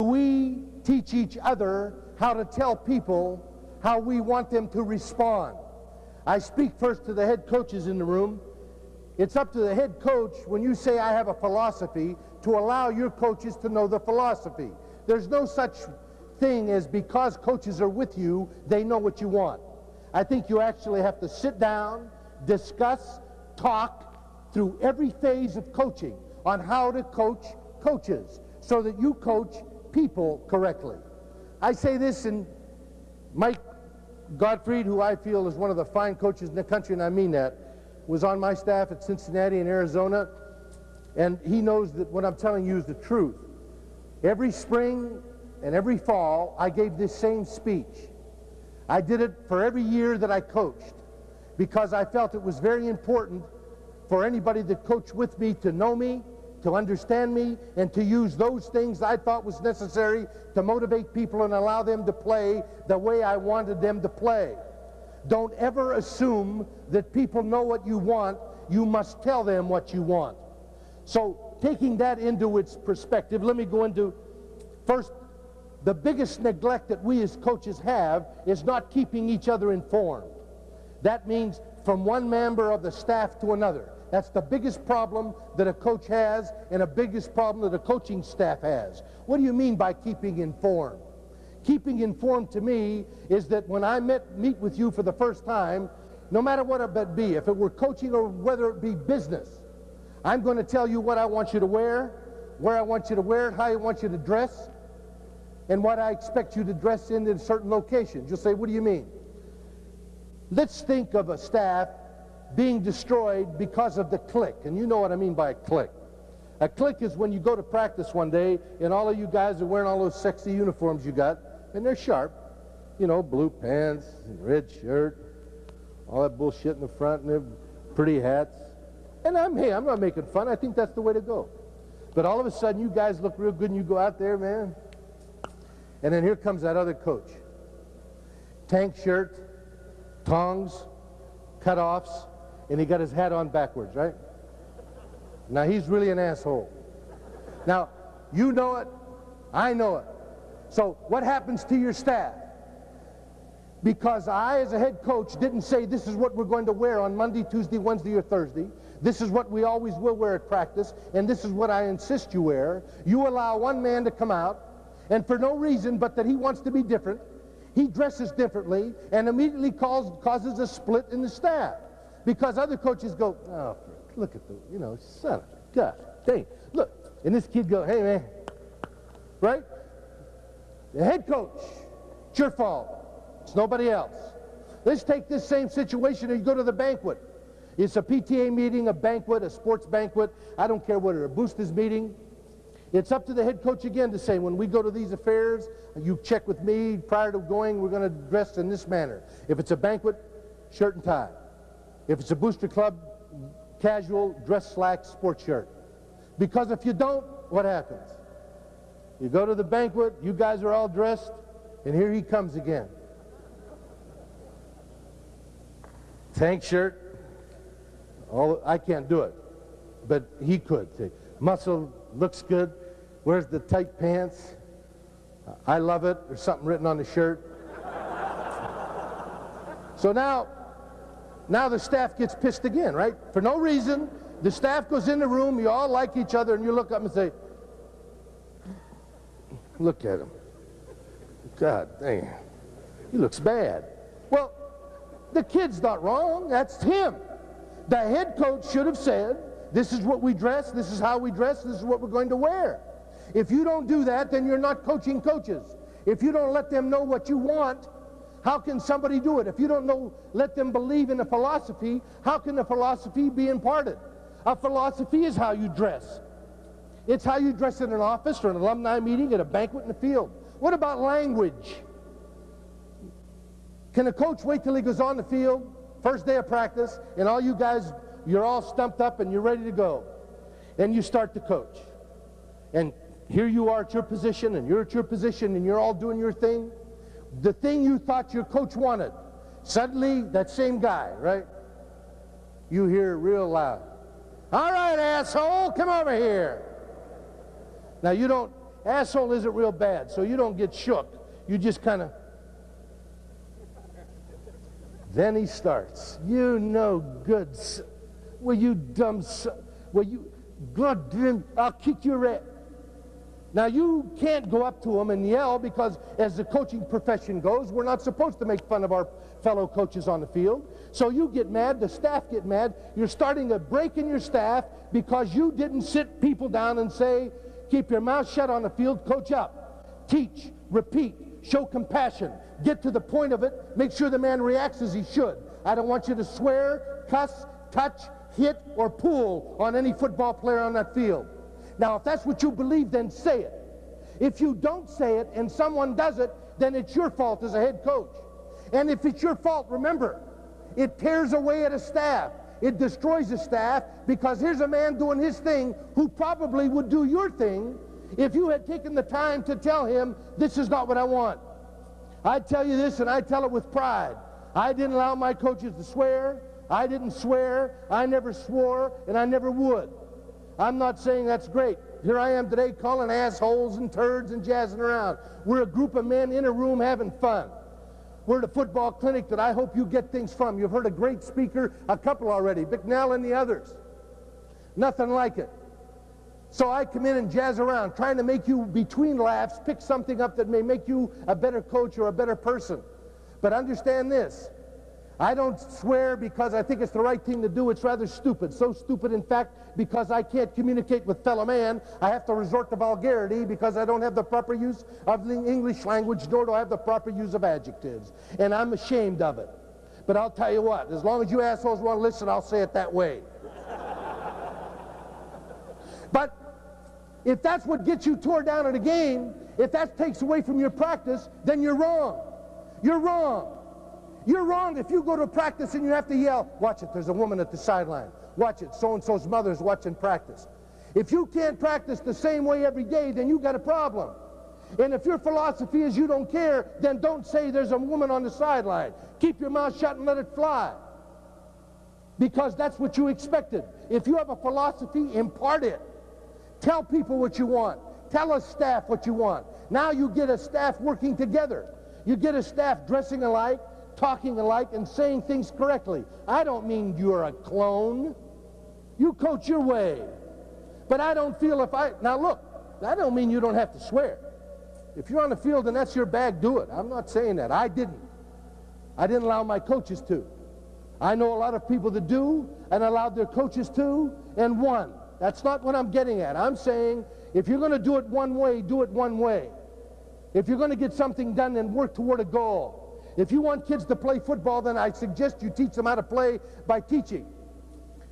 We teach each other how to tell people how we want them to respond. I speak first to the head coaches in the room. It's up to the head coach, when you say I have a philosophy, to allow your coaches to know the philosophy. There's no such thing as because coaches are with you, they know what you want. I think you actually have to sit down, discuss, talk through every phase of coaching on how to coach coaches so that you coach people correctly. I say this, and Mike Gottfried, who I feel is one of the fine coaches in the country, and I mean that, was on my staff at Cincinnati in Arizona, and he knows that what I'm telling you is the truth. Every spring and every fall, I gave this same speech. I did it for every year that I coached because I felt it was very important for anybody that coached with me to know me, to understand me, and to use those things I thought was necessary to motivate people and allow them to play the way I wanted them to play. Don't ever assume that people know what you want. You must tell them what you want. So taking that into its perspective, let me go into first, the biggest neglect that we as coaches have is not keeping each other informed. That means from one member of the staff to another. That's the biggest problem that a coach has, and a biggest problem that a coaching staff has. What do you mean by keeping informed? Keeping informed to me is that when I meet with you for the first time, no matter what it be, if it were coaching or whether it be business, I'm going to tell you what I want you to wear, where I want you to wear it, how I want you to dress, and what I expect you to dress in certain locations. You'll say, what do you mean? Let's think of a staff being destroyed because of the clique, and you know what I mean by a clique. A clique is when you go to practice one day and all of you guys are wearing all those sexy uniforms you got, and they're sharp, you know, blue pants and red shirt, all that bullshit in the front, and their pretty hats. And I'm not making fun. I think that's the way to go. But all of a sudden, you guys look real good, and you go out there, man. And then here comes that other coach. Tank shirt, tongs, cutoffs, and he got his hat on backwards, right? Now, he's really an asshole. Now, you know it. I know it. So what happens to your staff? Because I, as a head coach, didn't say this is what we're going to wear on Monday, Tuesday, Wednesday, or Thursday. This is what we always will wear at practice, and this is what I insist you wear. You allow one man to come out, and for no reason but that he wants to be different, he dresses differently, and immediately causes a split in the staff. Because other coaches go, oh, look at the, you know, son of a gosh, dang, look. And this kid goes, hey, man, right? The head coach, it's your fault. It's nobody else. Let's take this same situation and you go to the banquet. It's a PTA meeting, a banquet, a sports banquet. I don't care what it is, a boosters meeting. It's up to the head coach again to say, when we go to these affairs, you check with me prior to going, we're going to dress in this manner. If it's a banquet, shirt and tie. If it's a booster club, casual, dress slacks, sports shirt. Because if you don't, what happens? You go to the banquet, you guys are all dressed, and here he comes again. Tank shirt. I can't do it, but he could. See, muscle, looks good, wears the tight pants. I love it. There's something written on the shirt. So now the staff gets pissed again, right? For no reason, the staff goes in the room, you all like each other, and you look up and say, look at him. God dang, he looks bad. Well, the kid's not wrong, that's him. The head coach should have said, this is what we dress, this is how we dress, this is what we're going to wear. If you don't do that, then you're not coaching coaches. If you don't let them know what you want, how can somebody do it? If you don't let them believe in a philosophy, how can the philosophy be imparted? A philosophy is how you dress. It's how you dress in an office or an alumni meeting, at a banquet in the field. What about language? Can a coach wait till he goes on the field, first day of practice, and all you guys, you're all stumped up and you're ready to go? And you start to coach. And here you are at your position, and you're at your position, and you're all doing your thing. The thing you thought your coach wanted, suddenly that same guy, right? You hear real loud, all right, asshole, come over here. Now you don't Asshole isn't real bad, so you don't get shook. You just kind of... Then he starts. You no good... Well, you dumb... Well, you... God damn... I'll kick your ass. Now, you can't go up to him and yell because, as the coaching profession goes, we're not supposed to make fun of our fellow coaches on the field. So you get mad, the staff get mad. You're starting a break in your staff because you didn't sit people down and say, keep your mouth shut on the field, coach up. Teach, repeat, show compassion. Get to the point of it, make sure the man reacts as he should. I don't want you to swear, cuss, touch, hit, or pull on any football player on that field. Now, if that's what you believe, then say it. If you don't say it and someone does it, then it's your fault as a head coach. And if it's your fault, remember, it tears away at a staff. It destroys a staff because here's a man doing his thing who probably would do your thing if you had taken the time to tell him, this is not what I want. I tell you this, and I tell it with pride. I didn't allow my coaches to swear. I didn't swear. I never swore, and I never would. I'm not saying that's great. Here I am today calling assholes and turds and jazzing around. We're a group of men in a room having fun. We're at a football clinic that I hope you get things from. You've heard a great speaker, a couple already, Bicknell and the others. Nothing like it. So I come in and jazz around, trying to make you, between laughs, pick something up that may make you a better coach or a better person. But understand this. I don't swear because I think it's the right thing to do. It's rather stupid. So stupid, in fact, because I can't communicate with fellow man, I have to resort to vulgarity because I don't have the proper use of the English language, nor do I have the proper use of adjectives. And I'm ashamed of it. But I'll tell you what, as long as you assholes want to listen, I'll say it that way. But if that's what gets you tore down at a game, if that takes away from your practice, then you're wrong. You're wrong. You're wrong if you go to practice and you have to yell, watch it, there's a woman at the sideline. Watch it, so-and-so's mother's watching practice. If you can't practice the same way every day, then you've got a problem. And if your philosophy is you don't care, then don't say there's a woman on the sideline. Keep your mouth shut and let it fly. Because that's what you expected. If you have a philosophy, impart it. Tell people what you want. Tell a staff what you want. Now you get a staff working together. You get a staff dressing alike, talking alike, and saying things correctly. I don't mean you're a clone. You coach your way. But I don't feel if I... Now look, I don't mean you don't have to swear. If you're on the field and that's your bag, do it. I'm not saying that. I didn't. I didn't allow my coaches to. I know a lot of people that do and allowed their coaches to and won. That's not what I'm getting at. I'm saying if you're going to do it one way, do it one way. If you're going to get something done, then work toward a goal. If you want kids to play football, then I suggest you teach them how to play by teaching.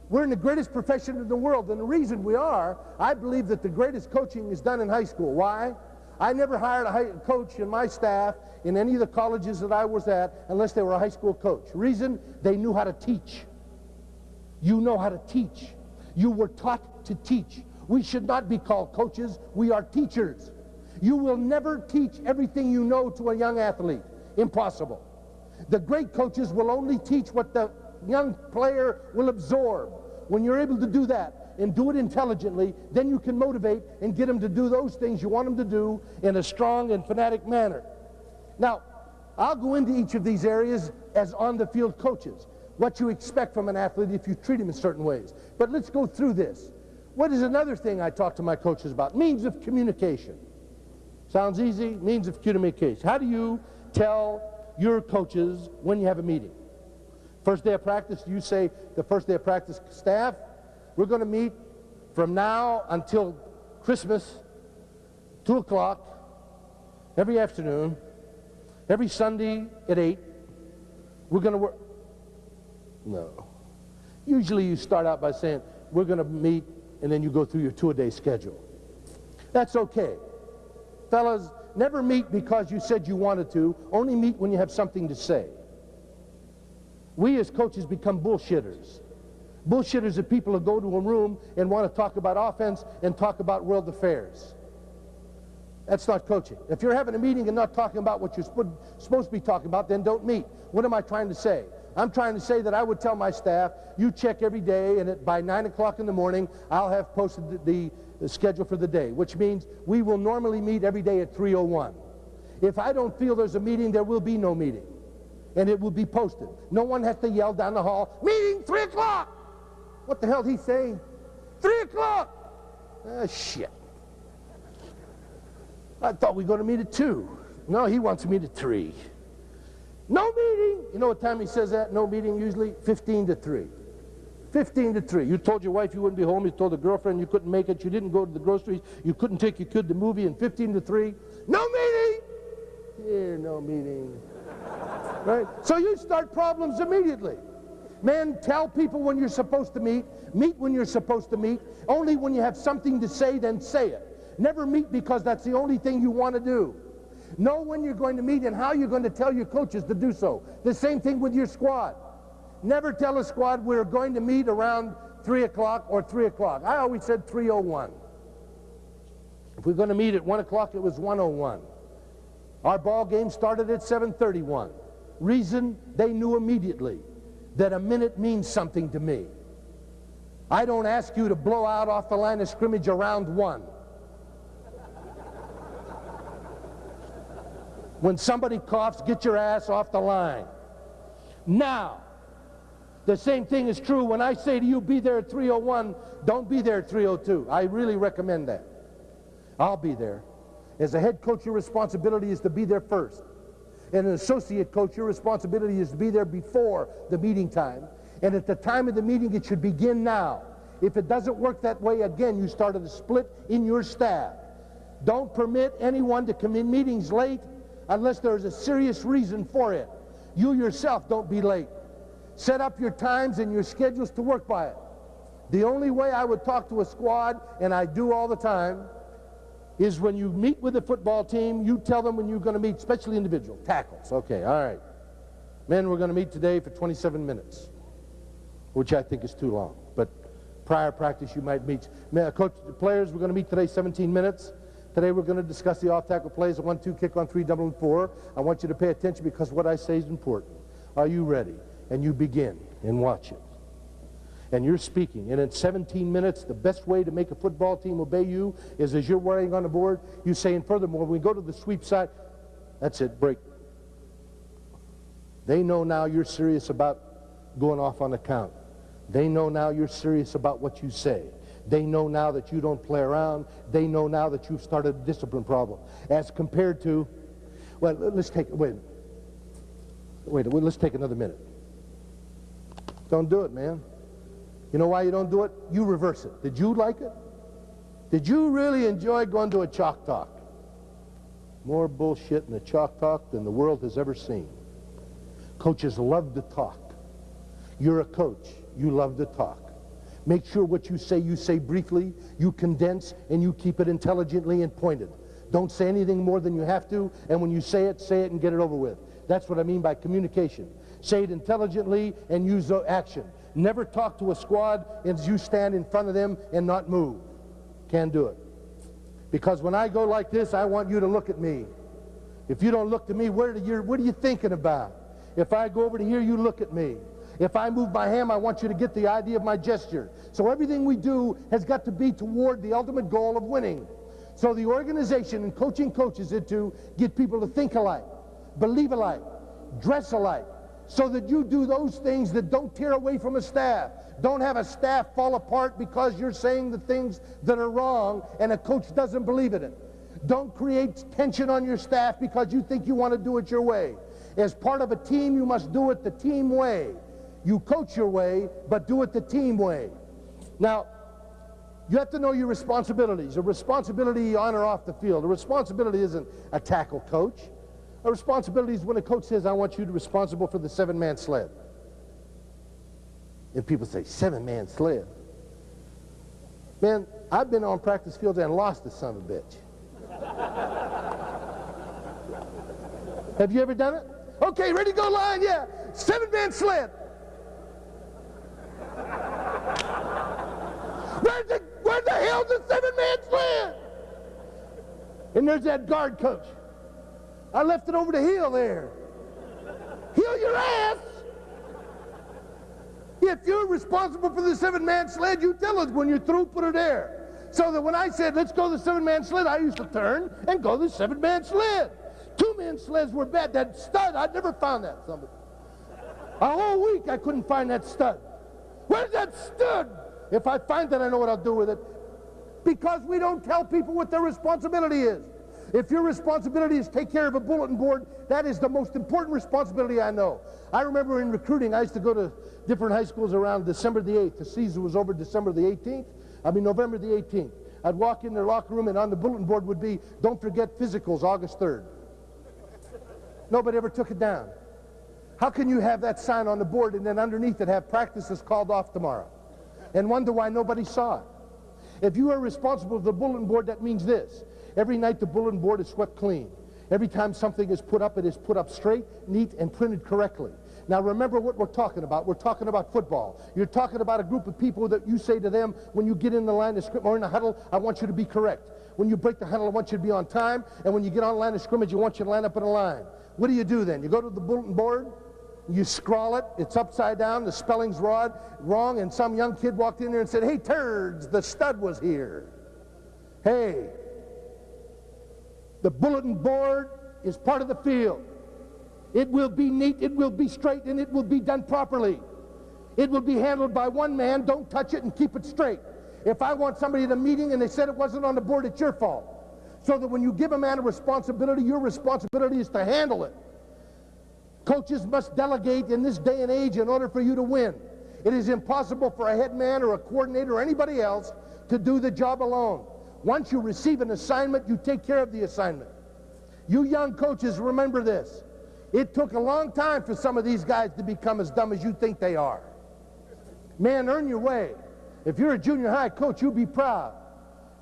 We're in the greatest profession in the world, and the reason we are, I believe that the greatest coaching is done in high school. Why? I never hired a coach in my staff in any of the colleges that I was at unless they were a high school coach. Reason? They knew how to teach. You know how to teach. You were taught to teach. We should not be called coaches. We are teachers. You will never teach everything you know to a young athlete. Impossible. The great coaches will only teach what the young player will absorb. When you're able to do that and do it intelligently, then you can motivate and get them to do those things you want them to do in a strong and fanatic manner. Now, I'll go into each of these areas as on-the-field coaches, what you expect from an athlete if you treat him in certain ways. But let's go through this. What is another thing I talk to my coaches about? Means of communication. Sounds easy? Means of communication. How do you tell your coaches when you have a meeting? First day of practice, you say, the first day of practice, staff, we're going to meet from now until Christmas, 2 o'clock, every afternoon, every Sunday at 8. We're going to work. No. Usually you start out by saying, we're going to meet, and then you go through your 2-a-day schedule. That's okay. Fellas, never meet because you said you wanted to. Only meet when you have something to say. We as coaches become bullshitters. Bullshitters are people who go to a room and want to talk about offense and talk about world affairs. That's not coaching. If you're having a meeting and not talking about what you're supposed to be talking about, then don't meet. What am I trying to say? I'm trying to say that I would tell my staff, you check every day, and by 9 o'clock in the morning, I'll have posted the schedule for the day, which means we will normally meet every day at 3:01. If I don't feel there's a meeting, there will be no meeting, and it will be posted. No one has to yell down the hall, meeting 3 o'clock. What the hell did he say? 3 o'clock. Shit. I thought we were going to meet at 2. No, he wants to meet at 3. No meeting. You know what time he says that? No meeting usually? 15 to 3. 15 to 3. You told your wife you wouldn't be home. You told the girlfriend you couldn't make it. You didn't go to the groceries. You couldn't take your kid to the movie. And 15 to 3. No meeting. Here, no meeting. Right? So you start problems immediately. Man, tell people when you're supposed to meet when you're supposed to meet, only when you have something to say, then say it. Never meet because that's the only thing you want to do. Know when you're going to meet and how you're going to tell your coaches to do so. The same thing with your squad. Never tell a squad we're going to meet around 3 o'clock or 3 o'clock. I always said 3:01. If we're going to meet at 1 o'clock, it was 1:01. Our ball game started at 7:31. Reason, they knew immediately that a minute means something to me. I don't ask you to blow out off the line of scrimmage around 1. When somebody coughs, get your ass off the line. Now, the same thing is true when I say to you, be there at 3:01, don't be there at 3:02. I really recommend that. I'll be there. As a head coach, your responsibility is to be there first. And an associate coach, your responsibility is to be there before the meeting time. And at the time of the meeting, it should begin now. If it doesn't work that way, again, you started a split in your staff. Don't permit anyone to come in meetings late unless there's a serious reason for it. You yourself don't be late. Set up your times and your schedules to work by it. The only way I would talk to a squad, and I do all the time, is when you meet with the football team, you tell them when you're going to meet, especially individual tackles. Okay, all right. Men, we're going to meet today for 27 minutes, which I think is too long. But prior practice, you might meet. Coach, the players, we're going to meet today 17 minutes. Today we're going to discuss the off-tackle plays, a 1-2 kick on 3, double and 4. I want you to pay attention because what I say is important. Are you ready? And you begin and watch it. And you're speaking. And in 17 minutes, the best way to make a football team obey you is as you're wearing on the board, you say, and furthermore, when we go to the sweep side, that's it, break. They know now you're serious about going off on the count. They know now you're serious about what you say. They know now that you don't play around. They know now that you've started a discipline problem. As compared to, well, let's take, let's take another minute. Don't do it, man. You know why you don't do it? You reverse it. Did you like it? Did you really enjoy going to a chalk talk? More bullshit in a chalk talk than the world has ever seen. Coaches love to talk. You're a coach. You love to talk. Make sure what you say briefly, you condense, and you keep it intelligently and pointed. Don't say anything more than you have to, and when you say it and get it over with. That's what I mean by communication. Say it intelligently and use action. Never talk to a squad as you stand in front of them and not move. Can't do it. Because when I go like this, I want you to look at me. If you don't look to me, what are you thinking about? If I go over to here, you look at me. If I move my hand, I want you to get the idea of my gesture. So everything we do has got to be toward the ultimate goal of winning. So the organization and coaching coaches is to get people to think alike, believe alike, dress alike, so that you do those things that don't tear away from a staff. Don't have a staff fall apart because you're saying the things that are wrong and a coach doesn't believe in it. Don't create tension on your staff because you think you want to do it your way. As part of a team, you must do it the team way. You coach your way, but do it the team way. Now, you have to know your responsibilities. A responsibility on or off the field. A responsibility isn't a tackle coach. A responsibility is when a coach says, I want you to be responsible for the 7-man sled. And people say, 7-man sled? Man, I've been on practice fields and lost the son of a bitch. Have you ever done it? Okay, ready to go line? Yeah. 7-man sled. Where the hell's the 7-man sled? And there's that guard coach. I left it over to Hill there. Hill your ass. If you're responsible for the 7-man sled, you tell us when you're through, put her there. So that when I said, let's go to the 7-man sled, I used to turn and go to the 7-man sled. 2-man sleds were bad. That stud, I'd never found that. Somebody. A whole week I couldn't find that stud. Where's that stud? If I find that, I know what I'll do with it. Because we don't tell people what their responsibility is. If your responsibility is take care of a bulletin board, that is the most important responsibility I know. I remember in recruiting, I used to go to different high schools around December the 8th. The season was over December the 18th. November the 18th. I'd walk in their locker room, and on the bulletin board would be, don't forget physicals, August 3rd. Nobody ever took it down. How can you have that sign on the board and then underneath it have practices called off tomorrow? And wonder why nobody saw it. If you are responsible for the bulletin board, that means this. Every night the bulletin board is swept clean. Every time something is put up, it is put up straight, neat, and printed correctly. Now remember what we're talking about. We're talking about football. You're talking about a group of people that you say to them, when you get in the line of scrimmage or in the huddle, I want you to be correct. When you break the huddle, I want you to be on time. And when you get on the line of scrimmage, I want you to line up in a line. What do you do then? You go to the bulletin board, you scrawl it, it's upside down, the spelling's wrong, and some young kid walked in there and said, hey, turds, the stud was here. Hey, the bulletin board is part of the field. It will be neat, it will be straight, and it will be done properly. It will be handled by one man. Don't touch it and keep it straight. If I want somebody at a meeting and they said it wasn't on the board, it's your fault. So that when you give a man a responsibility, your responsibility is to handle it. Coaches must delegate in this day and age in order for you to win. It is impossible for a head man or a coordinator or anybody else to do the job alone. Once you receive an assignment, you take care of the assignment. You young coaches, remember this. It took a long time for some of these guys to become as dumb as you think they are. Man, earn your way. If you're a junior high coach, you'll be proud.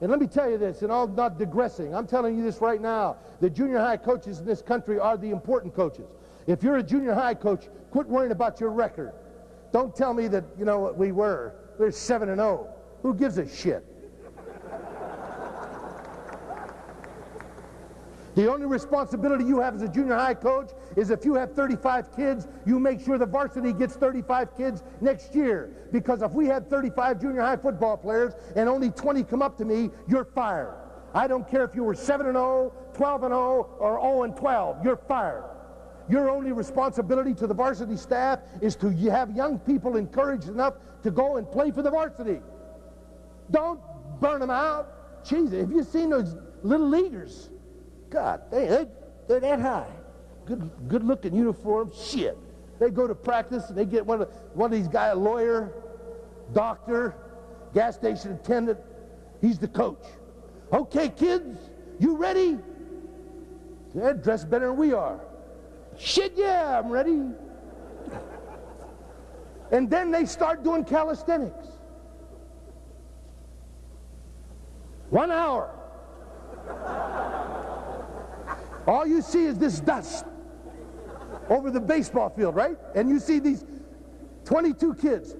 And let me tell you this, and I'm not digressing. I'm telling you this right now. The junior high coaches in this country are the important coaches. If you're a junior high coach, quit worrying about your record. Don't tell me that, you know what we were. We're 7-0. Who gives a shit? The only responsibility you have as a junior high coach is if you have 35 kids, you make sure the varsity gets 35 kids next year. Because if we had 35 junior high football players and only 20 come up to me, you're fired. I don't care if you were 7-0, 12-0, or 0-12. You're fired. Your only responsibility to the varsity staff is to have young people encouraged enough to go and play for the varsity. Don't burn them out. Jesus, have you seen those little leaguers? God, they're that high. Good looking uniform. Shit. They go to practice and they get one of these guys, a lawyer, doctor, gas station attendant. He's the coach. Okay, kids, you ready? They're dressed better than we are. Shit, yeah, I'm ready. And then they start doing calisthenics. 1 hour. All you see is this dust over the baseball field, right? And you see these 22 kids.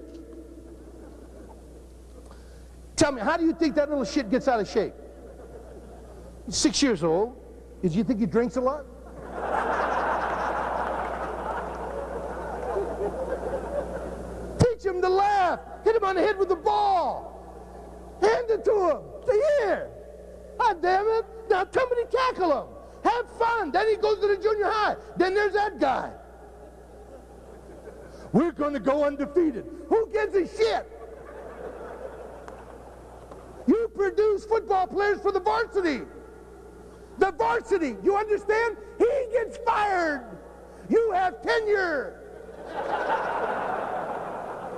Tell me, how do you think that little shit gets out of shape? He's 6 years old. Do you think he drinks a lot? Teach him to laugh. Hit him on the head with the ball. Hand it to him. Say, here. God damn it. Now somebody tackle him. Have fun. Then he goes to the junior high. Then there's that guy. We're going to go undefeated. Who gives a shit? You produce football players for the varsity. The varsity. You understand? He gets fired. You have tenure.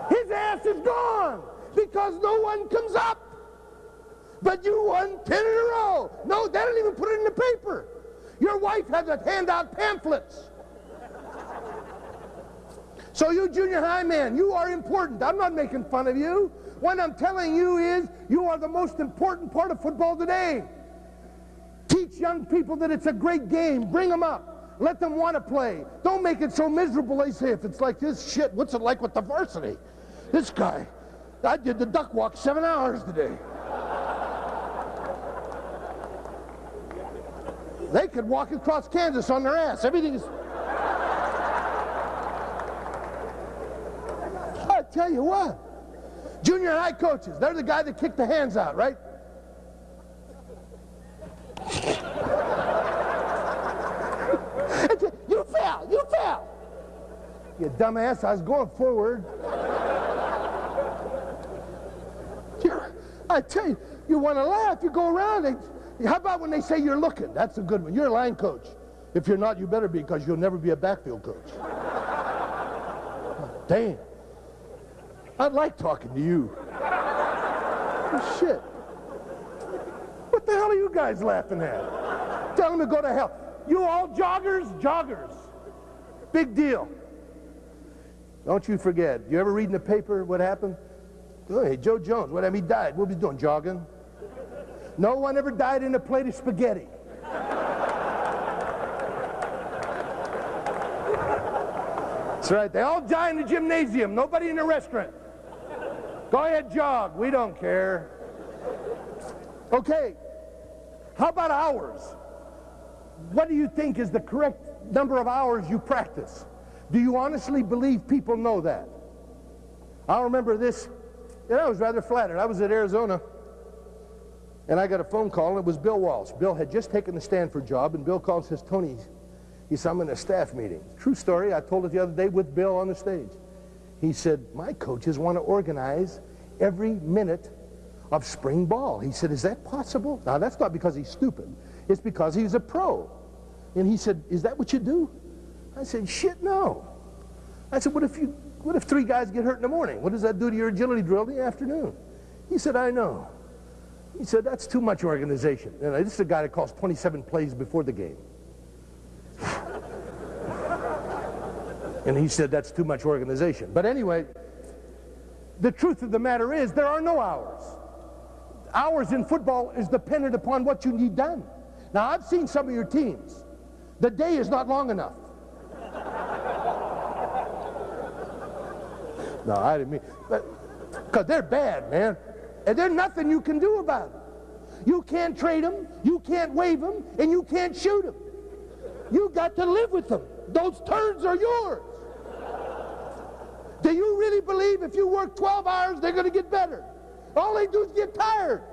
His ass is gone because no one comes up. But you won 10 in a row. No, they don't even put it in the paper. Your wife had to hand out pamphlets. So you junior high man, you are important. I'm not making fun of you. What I'm telling you is you are the most important part of football today. Teach young people that it's a great game. Bring them up. Let them want to play. Don't make it so miserable. They say, if it's like this, shit, what's it like with the varsity? This guy, I did the duck walk 7 hours today. They could walk across Kansas on their ass. Everything is... tell you what. Junior high coaches, they're the guy that kicked the hands out, right? You fell, you fell. You dumbass, I was going forward. I tell you, you want to laugh, you go around. How about when they say you're looking? That's a good one. You're a line coach. If you're not, you better be, because you'll never be a backfield coach. Damn. I'd like talking to you. Shit. What the hell are you guys laughing at? Tell them to go to hell. You all joggers? Joggers. Big deal. Don't you forget. You ever read in the paper what happened? Oh, hey, Joe Jones, what happened? He died. What was he doing, jogging? No one ever died in a plate of spaghetti. That's right. They all die in the gymnasium. Nobody in the restaurant. Go ahead, jog. We don't care. Okay. How about hours? What do you think is the correct number of hours you practice? Do you honestly believe people know that? I remember this, and I was rather flattered. I was at Arizona, and I got a phone call, and it was Bill Walsh. Bill had just taken the Stanford job, and Bill called and says, Tony, he said, I'm in a staff meeting. True story, I told it the other day with Bill on the stage. He said, my coaches want to organize every minute of spring ball. He said, is that possible? Now, that's not because he's stupid. It's because he's a pro. And he said, is that what you do? I said, shit, no. I said, what if 3 guys get hurt in the morning? What does that do to your agility drill in the afternoon? He said, I know. He said, that's too much organization. And this is a guy that calls 27 plays before the game. And he said, that's too much organization. But anyway, the truth of the matter is there are no hours. Hours in football is dependent upon what you need done. Now, I've seen some of your teams. The day is not long enough. No, I didn't mean, because they're bad, man. And there's nothing you can do about it. You can't trade them, you can't waive them, and you can't shoot them. You got to live with them. Those turns are yours. Do you really believe if you work 12 hours, they're going to get better? All they do is get tired.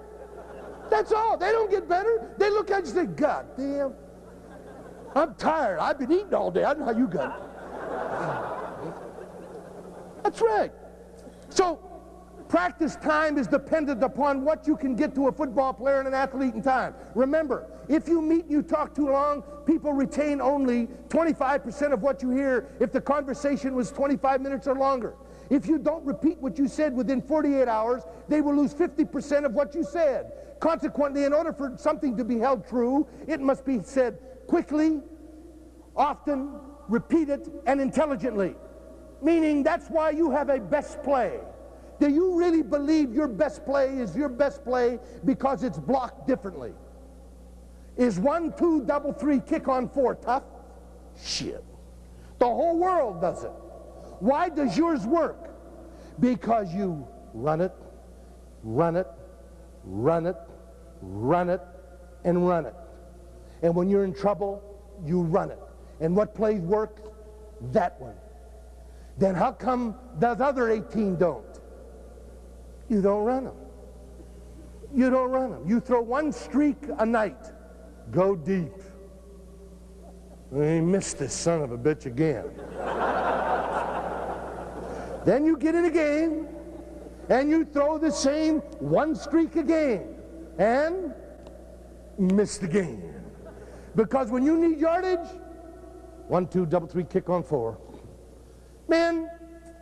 That's all. They don't get better. They look at you and say, God damn, I'm tired. I've been eating all day. I don't know how you got it. That's right. So practice time is dependent upon what you can get to a football player and an athlete in time. Remember, if you meet and you talk too long, people retain only 25% of what you hear if the conversation was 25 minutes or longer. If you don't repeat what you said within 48 hours, they will lose 50% of what you said. Consequently, in order for something to be held true, it must be said quickly, often, repeated, and intelligently. Meaning that's why you have a best play. Do you really believe your best play is your best play because it's blocked differently? Is 1, 2, double 3, kick on 4 tough? Shit. The whole world does it. Why does yours work? Because you run it, run it, run it, run it, and run it. And when you're in trouble, you run it. And what plays work? That one. Then how come those other 18 don't? You don't run them. You don't run them. You throw one streak a night. Go deep. We missed this son of a bitch again. Then you get in a game, and you throw the same one streak a game, and miss the game. Because when you need yardage, 1, 2, double 3, kick on 4. Man,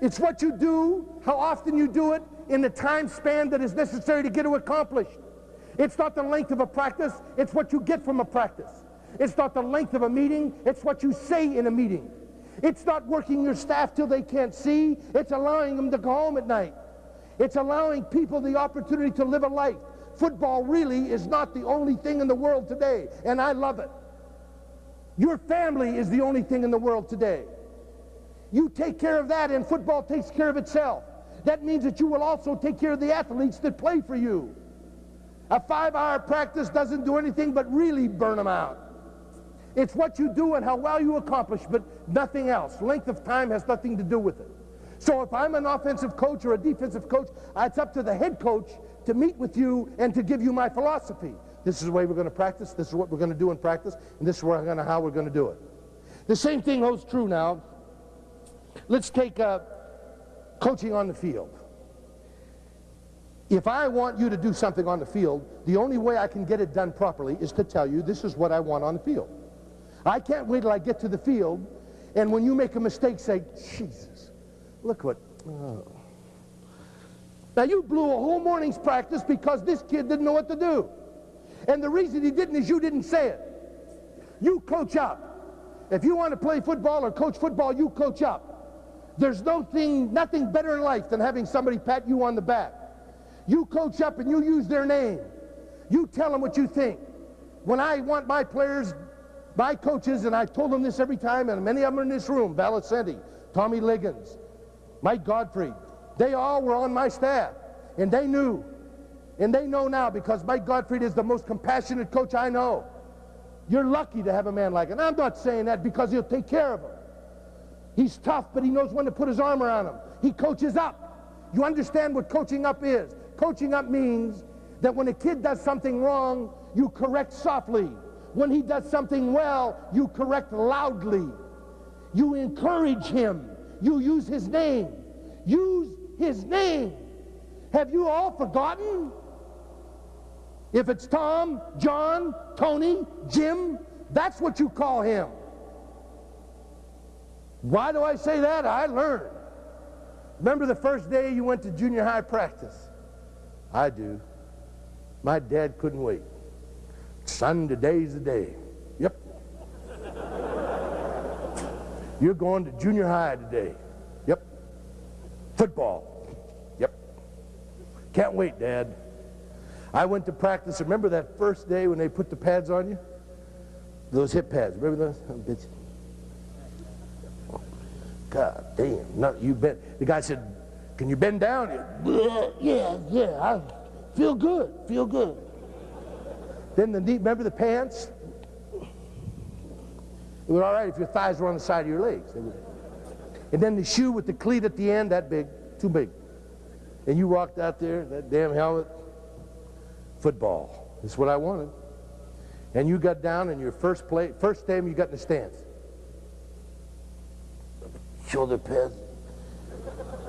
it's what you do, how often you do it, in the time span that is necessary to get it accomplished. It's not the length of a practice, it's what you get from a practice. It's not the length of a meeting, it's what you say in a meeting. It's not working your staff till they can't see, it's allowing them to go home at night. It's allowing people the opportunity to live a life. Football really is not the only thing in the world today, and I love it. Your family is the only thing in the world today. You take care of that, and football takes care of itself. That means that you will also take care of the athletes that play for you. A 5-hour practice doesn't do anything but really burn them out. It's what you do and how well you accomplish, but nothing else. Length of time has nothing to do with it. So if I'm an offensive coach or a defensive coach, it's up to the head coach to meet with you and to give you my philosophy. This is the way we're going to practice. This is what we're going to do in practice. And this is how we're going to do it. The same thing holds true now. Let's take coaching on the field. If I want you to do something on the field, the only way I can get it done properly is to tell you this is what I want on the field. I can't wait till I get to the field, and when you make a mistake, say, Jesus, look what... Oh. Now you blew a whole morning's practice because this kid didn't know what to do. And the reason he didn't is you didn't say it. You coach up. If you want to play football or coach football, you coach up. There's nothing better in life than having somebody pat you on the back. You coach up and you use their name. You tell them what you think. When I want my players, my coaches, and I told them this every time, and many of them are in this room, Valicenti, Tommy Liggins, Mike Godfrey, they all were on my staff, and they knew. And they know now because Mike Godfrey is the most compassionate coach I know. You're lucky to have a man like him. And I'm not saying that because he'll take care of him. He's tough, but he knows when to put his arm around him. He coaches up. You understand what coaching up is? Coaching up means that when a kid does something wrong, you correct softly. When he does something well, you correct loudly. You encourage him. You use his name. Use his name. Have you all forgotten? If it's Tom, John, Tony, Jim, that's what you call him. Why do I say that? I learned. Remember the first day you went to junior high practice? I do. My dad couldn't wait. Son, today's the day. Yep. You're going to junior high today. Yep. Football. Yep. Can't wait, Dad. I went to practice. Remember that first day when they put the pads on you? Those hip pads. Remember those? Oh, bitch. God damn. No, you bend. The guy said, can you bend down? Yeah. I feel good. Feel good. Then the knee, remember the pants? It was all right if your thighs were on the side of your legs. And then the shoe with the cleat at the end, that big, too big. And you walked out there, that damn helmet. Football. That's what I wanted. And you got down in your first time you got in the stance. Shoulder pads.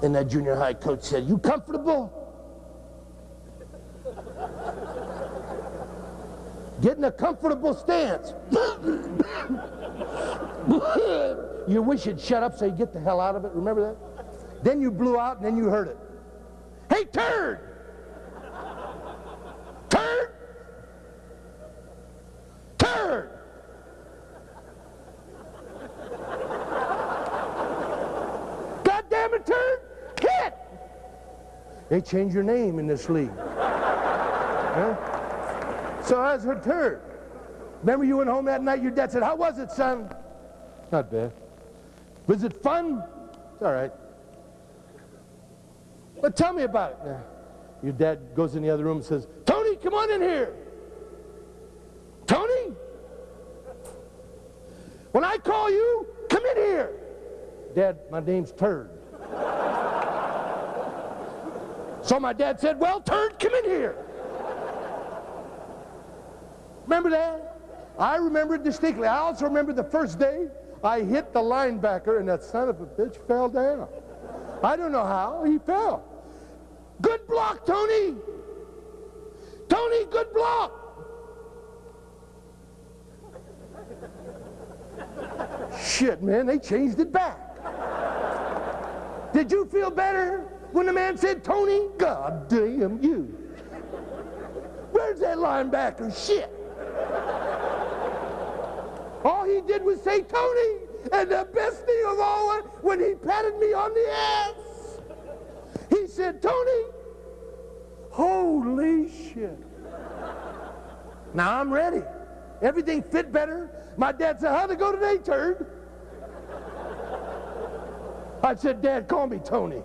And that junior high coach said, you comfortable? Get in a comfortable stance. You wish you'd shut up so you get the hell out of it. Remember that? Then you blew out and then you heard it. Hey, turd! Turd! Turd! God damn it, turd! Hit! They changed your name in this league. Huh? So I was her turd. Remember you went home that night, your dad said, how was it, son? Not bad. Was it fun? It's all right. But tell me about it. Your dad goes in the other room and says, Tony, come on in here. Tony? When I call you, come in here. Dad, my name's Turd. So my dad said, well, Turd, come in here. Remember that? I remember it distinctly. I also remember the first day I hit the linebacker and that son of a bitch fell down. I don't know how. He fell. Good block, Tony. Tony, good block. Shit, man, they changed it back. Did you feel better when the man said, Tony? God damn you. Where's that linebacker? Shit. All he did was say, Tony. And the best thing of all was when he patted me on the ass. He said, Tony, holy shit. Now I'm ready. Everything fit better. My dad said, how'd it go today, Turd? I said, Dad, call me Tony.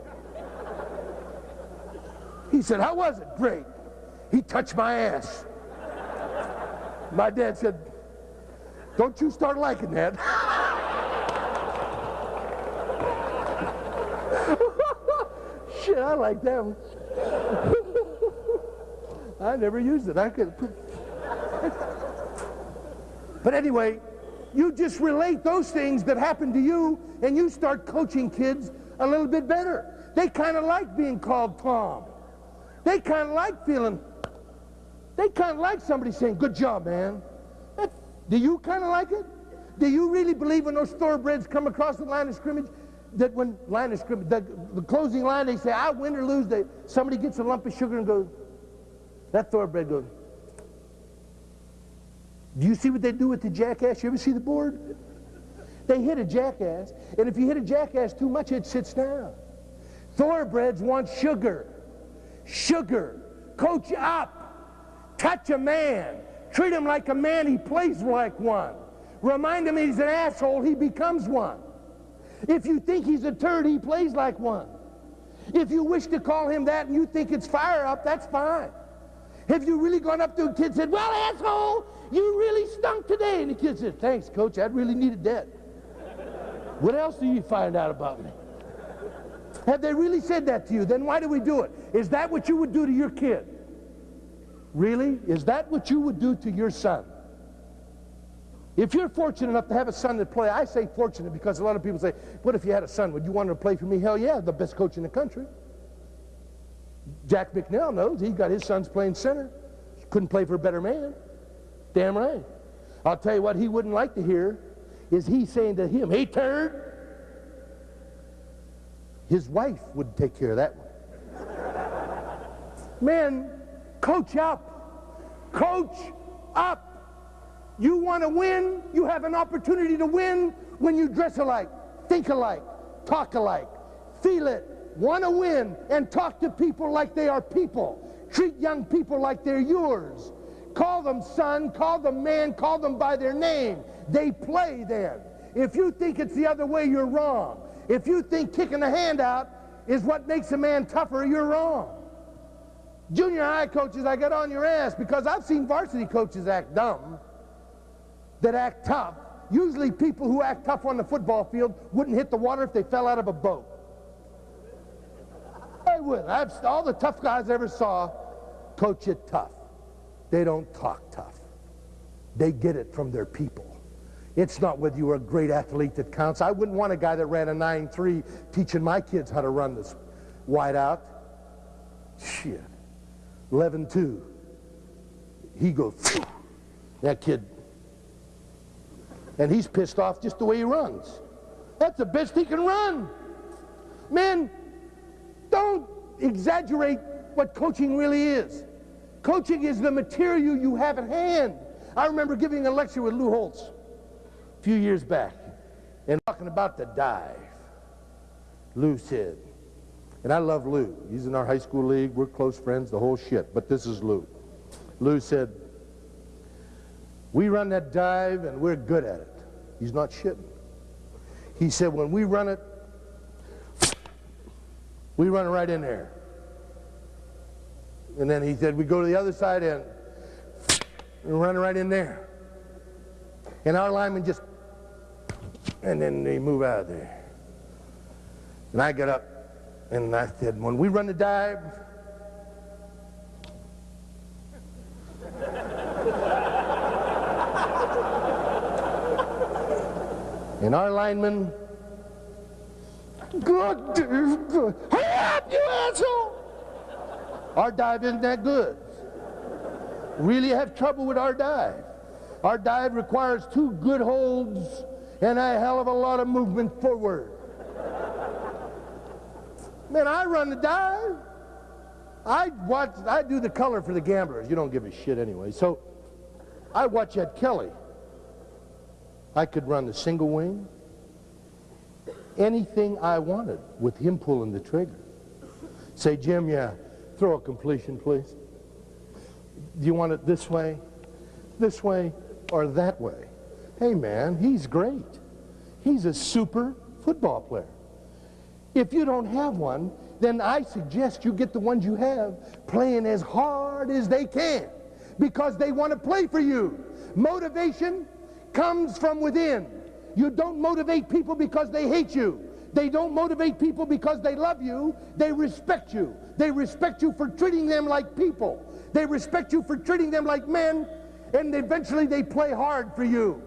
He said, how was it? Great. He touched my ass. My dad said, don't you start liking that. shit, I like that one. I never used it. I could. But anyway, you just relate those things that happen to you, and you start coaching kids a little bit better. They kind of like being called Tom. They kind of like somebody saying, good job, man. Do you kind of like it? Do you really believe when those thoroughbreds come across the line of scrimmage, that when the closing line, they say, I win or lose, somebody gets a lump of sugar and goes, that thoroughbred goes, do you see what they do with the jackass? You ever see the board? They hit a jackass, and if you hit a jackass too much, it sits down. Thoroughbreds want sugar. Sugar. Coach up. Touch a man. Treat him like a man. He plays like one. Remind him he's an asshole. He becomes one. If you think he's a turd, he plays like one. If you wish to call him that and you think it's fire up, that's fine. Have you really gone up to a kid and said, well, asshole, you really stunk today? And the kid said, thanks, coach, I really needed that. What else do you find out about me? Have they really said that to you? Then why do we do it? Is that what you would do to your kid? Really? Is that what you would do to your son? If you're fortunate enough to have a son that play, I say fortunate because a lot of people say, what if you had a son? Would you want him to play for me? Hell yeah, the best coach in the country. Jack McNeil knows. He got his sons playing center. Couldn't play for a better man. Damn right. I'll tell you what he wouldn't like to hear is he saying to him, hey, turd. His wife would take care of that one. Man, coach up. Coach up. You want to win? You have an opportunity to win when you dress alike, think alike, talk alike, feel it, want to win, and talk to people like they are people. Treat young people like they're yours. Call them son, call them man, call them by their name. They play then. If you think it's the other way, you're wrong. If you think kicking the hand out is what makes a man tougher, you're wrong. Junior high coaches, I get on your ass because I've seen varsity coaches act dumb, that act tough. Usually people who act tough on the football field wouldn't hit the water if they fell out of a boat. They would. All the tough guys I ever saw coach it tough. They don't talk tough. They get it from their people. It's not whether you were a great athlete that counts. I wouldn't want a guy that ran a 9.3 teaching my kids how to run this wide out. Shit. 11.2. He goes, phew. That kid. And he's pissed off just the way he runs. That's the best he can run. Man, don't exaggerate what coaching really is. Coaching is the material you have at hand. I remember giving a lecture with Lou Holtz a few years back and talking about the dive. Lou said, and I love Lou. He's in our high school league. We're close friends, the whole shit. But this is Lou. Lou said, we run that dive and we're good at it. He's not shitting. He said, when we run it right in there. And then he said, we go to the other side and run right in there. And our linemen just, and then they move out of there. And I got up and I said, when we run the dive, and our linemen, good, good. Hurry up, you asshole! Our dive isn't that good. Really have trouble with our dive. Our dive requires 2 good holds and a hell of a lot of movement forward. Man, I run the dive. I do the color for the gamblers. You don't give a shit anyway. So I watch Ed Kelly. I could run the single wing, anything I wanted with him pulling the trigger. Say, Jim, yeah, throw a completion, please. Do you want it this way, or that way? Hey, man, he's great. He's a super football player. If you don't have one, then I suggest you get the ones you have playing as hard as they can because they want to play for you. Motivation comes from within. You don't motivate people because they hate you. They don't motivate people because they love you. They respect you. They respect you for treating them like people. They respect you for treating them like men, and eventually they play hard for you.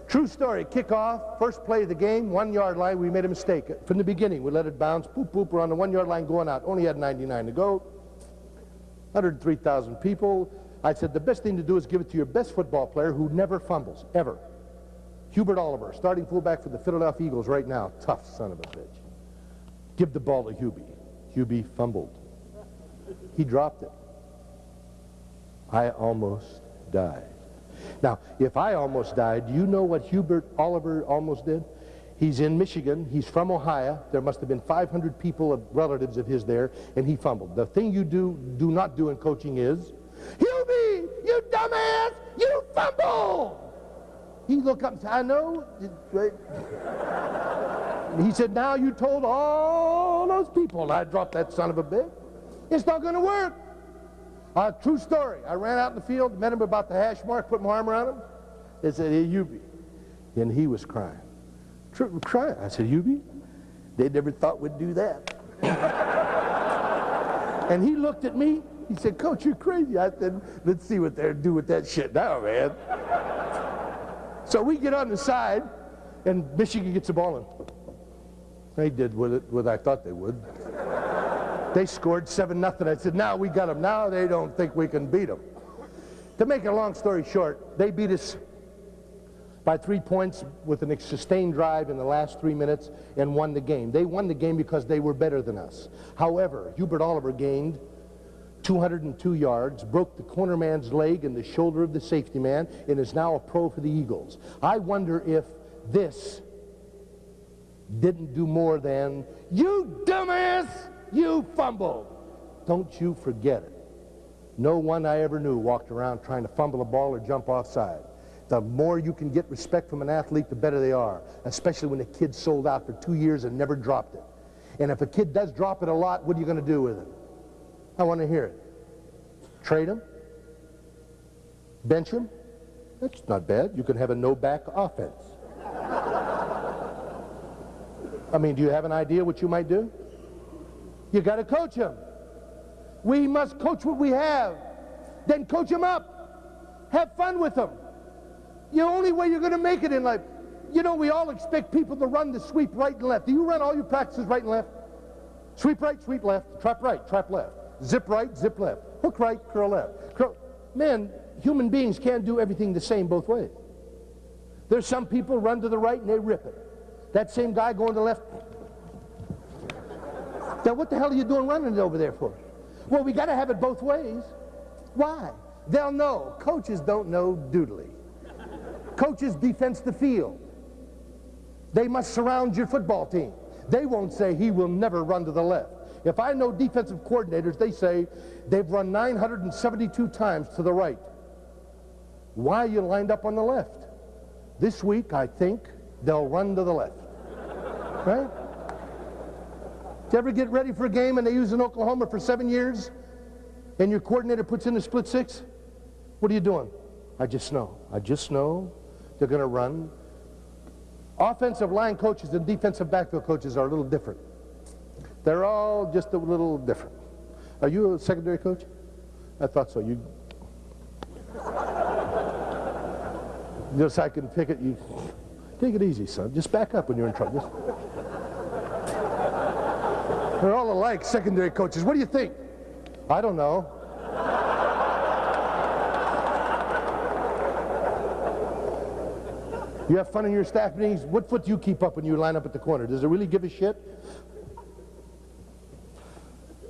True story, kickoff, first play of the game, 1 yard line, we made a mistake. From the beginning, we let it bounce, poop, poop, we're on the 1 yard line going out. Only had 99 to go. 103,000 people. I said, the best thing to do is give it to your best football player who never fumbles, ever. Hubert Oliver, starting fullback for the Philadelphia Eagles right now. Tough son of a bitch. Give the ball to Hubie. Hubie fumbled. He dropped it. I almost died. Now, if I almost died, do you know what Hubert Oliver almost did? He's in Michigan. He's from Ohio. There must have been 500 people, relatives of his there, and he fumbled. The thing you do not do in coaching is, Hubie, you dumbass, you fumble! He looked up and said, I know. He said, now you told all those people, and I dropped that son of a bitch. It's not going to work. True story. I ran out in the field, met him about the hash mark, put my arm around him. They said, hey, Hubie. And he was crying. Crying. I said, Hubie, they never thought we'd do that. And he looked at me. He said, Coach, you're crazy. I said, let's see what they're doing with that shit now, man. So we get on the side, and Michigan gets the ball in. They did with it what I thought they would. They scored 7-0. I said, now we got them. Now they don't think we can beat them. To make a long story short, they beat us by 3 points with a sustained drive in the last 3 minutes and won the game. They won the game because they were better than us. However, Hubert Oliver gained 202 yards, broke the corner man's leg and the shoulder of the safety man, and is now a pro for the Eagles. I wonder if this didn't do more than, you dumbass, you fumbled. Don't you forget it. No one I ever knew walked around trying to fumble a ball or jump offside. The more you can get respect from an athlete, the better they are, especially when the kid sold out for 2 years and never dropped it. And if a kid does drop it a lot, what are you going to do with it? I want to hear it. Trade him? Bench him? That's not bad. You can have a no-back offense. I mean, do you have an idea what you might do? You got to coach him. We must coach what we have. Then coach him up. Have fun with him. The only way you're going to make it in life. You know, we all expect people to run the sweep right and left. Do you run all your practices right and left? Sweep right, sweep left, trap right, trap left. Zip right, zip left. Hook right, curl left. Curl. Man, human beings can't do everything the same both ways. There's some people run to the right and they rip it. That same guy going to the left. Now what the hell are you doing running it over there for? Well, we got to have it both ways. Why? They'll know. Coaches don't know doodly. Coaches defense the field. They must surround your football team. They won't say he will never run to the left. If I know defensive coordinators, they say they've run 972 times to the right. Why are you lined up on the left? This week, I think they'll run to the left. Right? Did you ever get ready for a game and they use in Oklahoma for 7 years and your coordinator puts in a split six? What are you doing? I just know they're going to run. Offensive line coaches and defensive backfield coaches are a little different. They're all just a little different. Are you a secondary coach? I thought so. You just I can pick it. You take it easy, son. Just back up when you're in trouble. They're all alike, secondary coaches. What do you think? I don't know. You have fun in your staff meetings. What foot do you keep up when you line up at the corner? Does it really give a shit?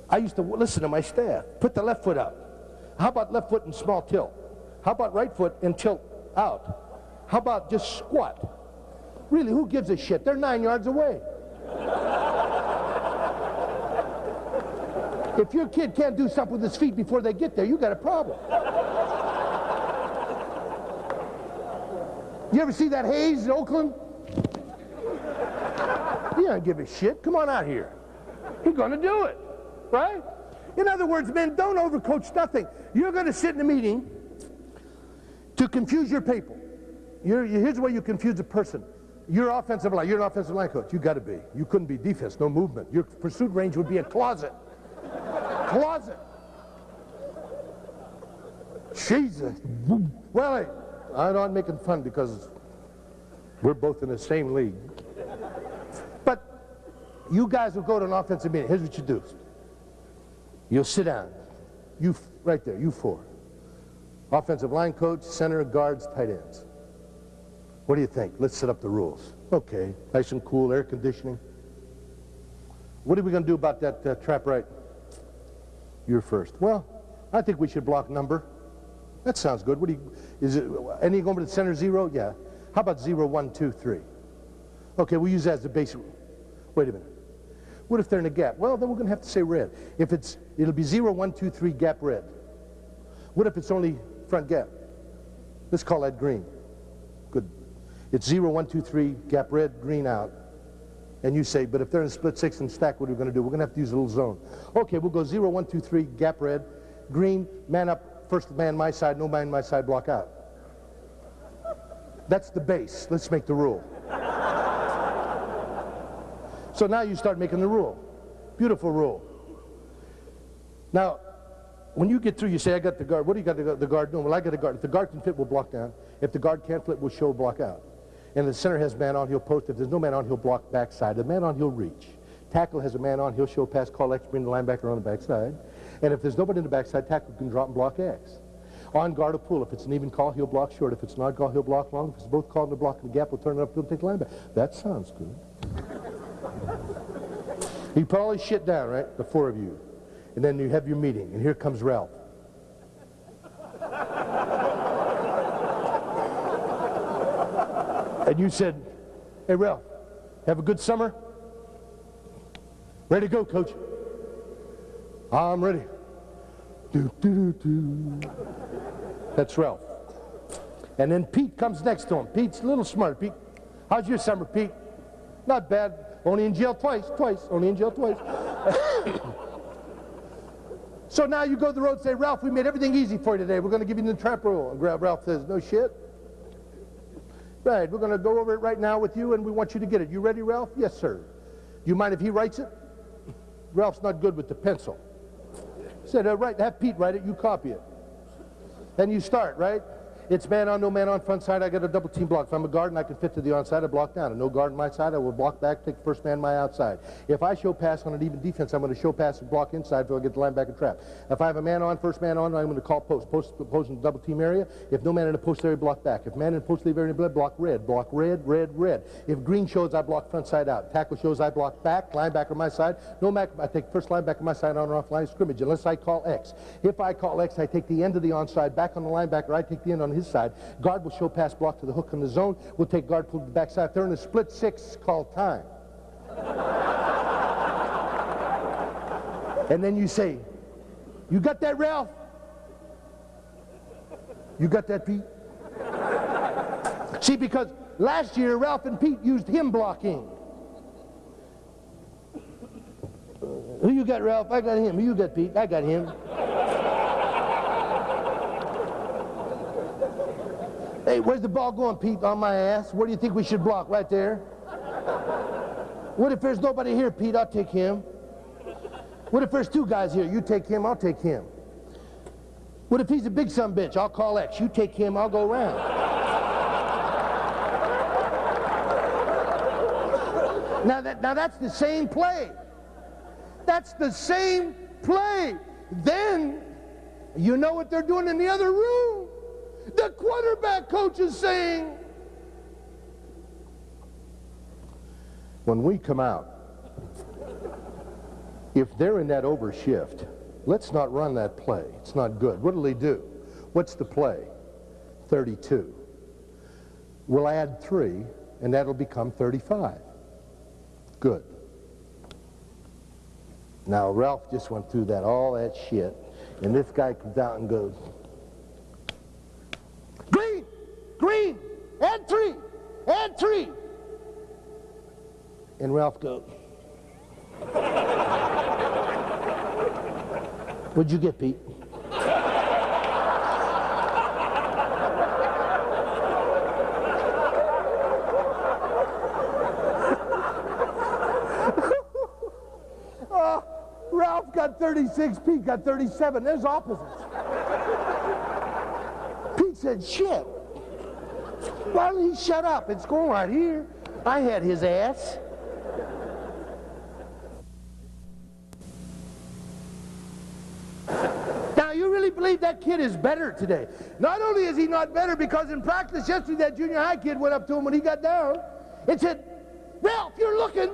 I used to listen to my staff. Put the left foot up. How about left foot and small tilt? How about right foot and tilt out? How about just squat? Really, who gives a shit? They're 9 yards away. If your kid can't do something with his feet before they get there, you got a problem. You ever see that Hayes in Oakland? He don't give a shit. Come on out here. He's going to do it, right? In other words, men, don't overcoach nothing. You're going to sit in a meeting to confuse your people. Here's the way you confuse a person. You're offensive line. You're an offensive line coach. You got to be. You couldn't be defense. No movement. Your pursuit range would be a closet. Closet. Jesus. Well, hey, I'm not making fun because we're both in the same league. But you guys will go to an offensive meeting. Here's what you do. You'll sit down. You right there. You four. Offensive line coach, center, guards, tight ends. What do you think? Let's set up the rules. Okay, nice and cool, air conditioning. What are we going to do about that trap right? You're first. Well, I think we should block number. That sounds good. What do you, is it, any going to the center 0? Yeah. How about 0, 1, 2, 3? Okay, we'll use that as the basic. Wait a minute. What if they're in a gap? Well, then we're going to have to say red. If it'll be 0, 1, 2, 3, gap red. What if it's only front gap? Let's call that green. Good. It's 0, 1, 2, 3, gap red, green out. And you say, but if they're in a split 6 and stack, what are we going to do? We're going to have to use a little zone. Okay, we'll go 0, 1, 2, 3, gap red, green, man up, first man my side, no man my side, block out. That's the base. Let's make the rule. So now you start making the rule. Beautiful rule. Now, when you get through, you say, I got the guard. What do you got the guard doing? Well, I got a guard. If the guard can flip, we'll block down. If the guard can't flip, we'll show block out. And the center has man on, he'll post. If there's no man on, he'll block backside. The man on, he'll reach. Tackle has a man on, he'll show pass, call X, bring the linebacker on the backside. And if there's nobody in the backside, tackle can drop and block X. On guard or pull. If it's an even call, he'll block short. If it's not call, he'll block long. If it's both called and a block in the gap, we'll turn it up, he'll take the linebacker. That sounds good. You put all this shit down, right? The four of you. And then you have your meeting, and here comes Ralph. And you said, hey, Ralph, have a good summer? Ready to go, coach? I'm ready. Do, do, do, do. That's Ralph. And then Pete comes next to him. Pete's a little smart. Pete, how's your summer, Pete? Not bad. Only in jail twice. Only in jail twice. So now you go to the road and say, Ralph, we made everything easy for you today. We're going to give you the trap rule. And Ralph says, no shit. Right, we're going to go over it right now with you, and we want you to get it. You ready, Ralph? Yes, sir. You mind if he writes it? Ralph's not good with the pencil. He said, have Pete write it, you copy it. Then you start, right? It's man on, no man on, front side, I got a double team block. If I'm a guard and I can fit to the onside, I block down. And no guard on my side, I will block back, take the first man my outside. If I show pass on an even defense, I'm going to show pass and block inside until I get the linebacker trap. If I have a man on, first man on, I'm going to call post. Post in the double team area. If no man in the post area, block back. If man in the post leave area, block red. Block red, red, red. If green shows, I block front side out. Tackle shows, I block back. Linebacker my side. No man, I take first linebacker my side on or off line of scrimmage unless I call X. If I call X, I take the end of the onside back on the linebacker. I take the end on his side. Guard will show pass block to the hook in the zone. We'll take guard pull to the backside. If they're in a split 6, call time. And then you say, you got that, Ralph? You got that, Pete? See, because last year Ralph and Pete used him blocking. Who you got, Ralph? I got him. Who you got, Pete? I got him. Hey, where's the ball going, Pete? On my ass. Where do you think we should block? Right there. What if there's nobody here, Pete? I'll take him. What if there's 2 guys here? You take him, I'll take him. What if he's a big son bitch? I'll call X. You take him, I'll go around. Now that's the same play. That's the same play. Then you know what they're doing in the other room. The quarterback coach is saying, when we come out, if they're in that overshift, let's not run that play. It's not good. What'll they do? What's the play? 32. We'll add 3, and that'll become 35. Good. Now, Ralph just went through all that shit, and this guy comes out and goes, green, green, add 3, add 3. And Ralph goes, what'd you get, Pete? got 36, Pete got 37. There's opposites. Pete said, shit. Why don't he shut up? It's going right here. I had his ass. Now, you really believe that kid is better today? Not only is he not better, because in practice yesterday, that junior high kid went up to him when he got down and said, Ralph, you're looking.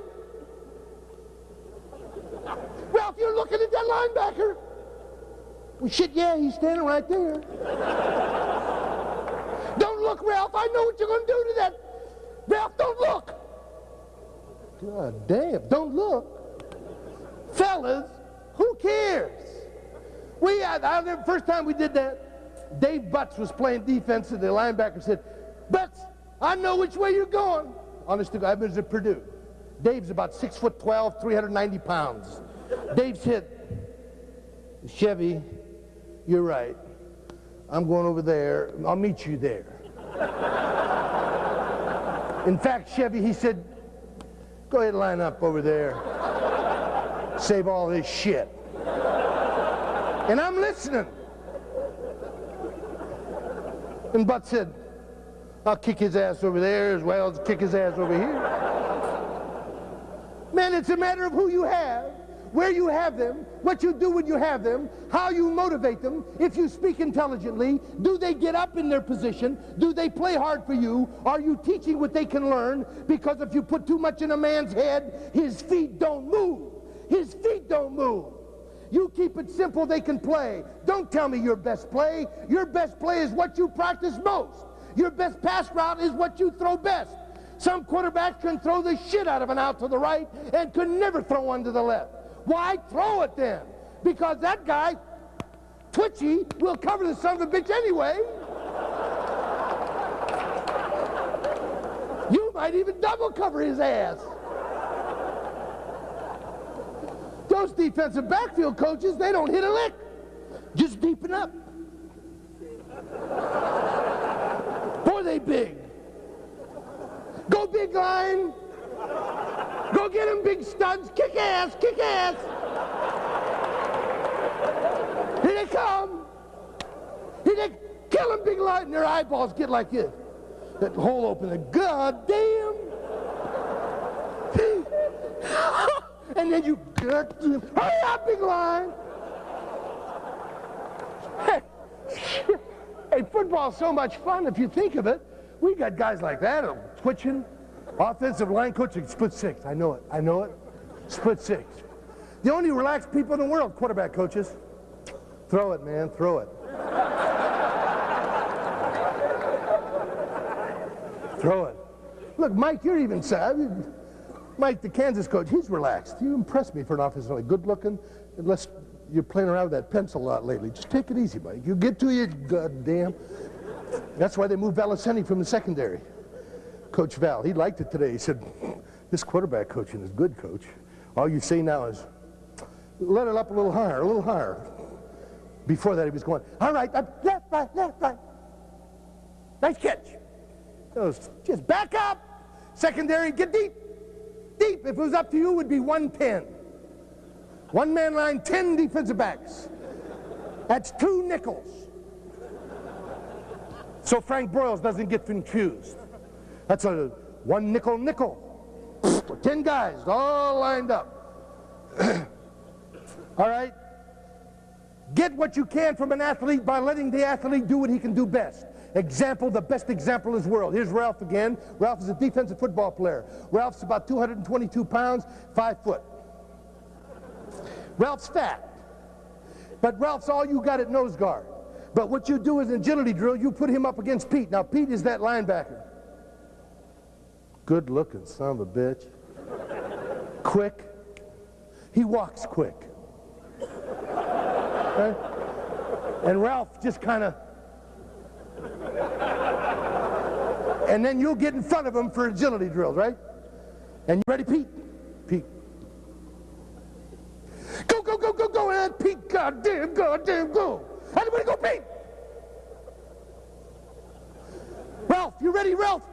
Ralph, you're looking at that linebacker. Well, shit, yeah, he's standing right there. Don't look, Ralph. I know what you're going to do to that. Ralph, don't look. God damn, don't look. Fellas, who cares? The first time we did that, Dave Butts was playing defense, and the linebacker said, Butts, I know which way you're going. Honest to God, I was at Purdue. Dave's about 6'12", 390 pounds. Dave said, Chevy, you're right. I'm going over there. I'll meet you there. In fact, Chevy, he said, go ahead and line up over there. Save all this shit. And I'm listening. And Butts said, I'll kick his ass over there as well as kick his ass over here. Man, it's a matter of who you have, where you have them, what you do when you have them, how you motivate them, if you speak intelligently, do they get up in their position, do they play hard for you, are you teaching what they can learn? Because if you put too much in a man's head, his feet don't move. His feet don't move. You keep it simple, they can play. Don't tell me your best play. Your best play is what you practice most. Your best pass route is what you throw best. Some quarterbacks can throw the shit out of an out to the right and could never throw one to the left. Why throw it then? Because that guy, Twitchy, will cover the son of a bitch anyway. You might even double cover his ass. Those defensive backfield coaches, they don't hit a lick. Just deepen up. Boy, they big. Go big line. Go get him, big studs. Kick ass, kick ass. Here they come. Here they kill him, big line. And their eyeballs get like this. That hole open. God damn. And then you get to him. Hurry up, big line. Hey, football's so much fun if you think of it. We got guys like that twitching. Offensive line coach, split six. I know it. I know it. Split six. The only relaxed people in the world, quarterback coaches. Throw it, man. Throw it. Throw it. Look, Mike, you're even sad. Mike, the Kansas coach, he's relaxed. You impress me for an offensive line. Good looking, unless you're playing around with that pencil a lot lately. Just take it easy, Mike. You get to you, goddamn. That's why they moved Valicenti from the secondary. Coach Val, he liked it today. He said, this quarterback coaching is good, coach. All you say now is, let it up a little higher, a little higher. Before that, he was going, all right, left, right, left, right. Nice catch. Just back up. Secondary, get deep. Deep. If it was up to you, it would be 110. One-man line, 10 defensive backs. That's 2 nickels. So Frank Broyles doesn't get confused. That's a 1 nickel nickel. 10 guys all lined up. All right? Get what you can from an athlete by letting the athlete do what he can do best. Example, the best example in this world. Here's Ralph again. Ralph is a defensive football player. Ralph's about 222 pounds, 5 foot. Ralph's fat. But Ralph's all you got at nose guard. But what you do is an agility drill, you put him up against Pete. Now, Pete is that linebacker. Good looking son of a bitch. Quick. He walks quick. Okay? And Ralph just kind of... And then you'll get in front of him for agility drills, right? And you ready, Pete? Pete. Go, go, go, go, go, and Pete, goddamn, go. Everybody go, Pete. Ralph, you ready, Ralph?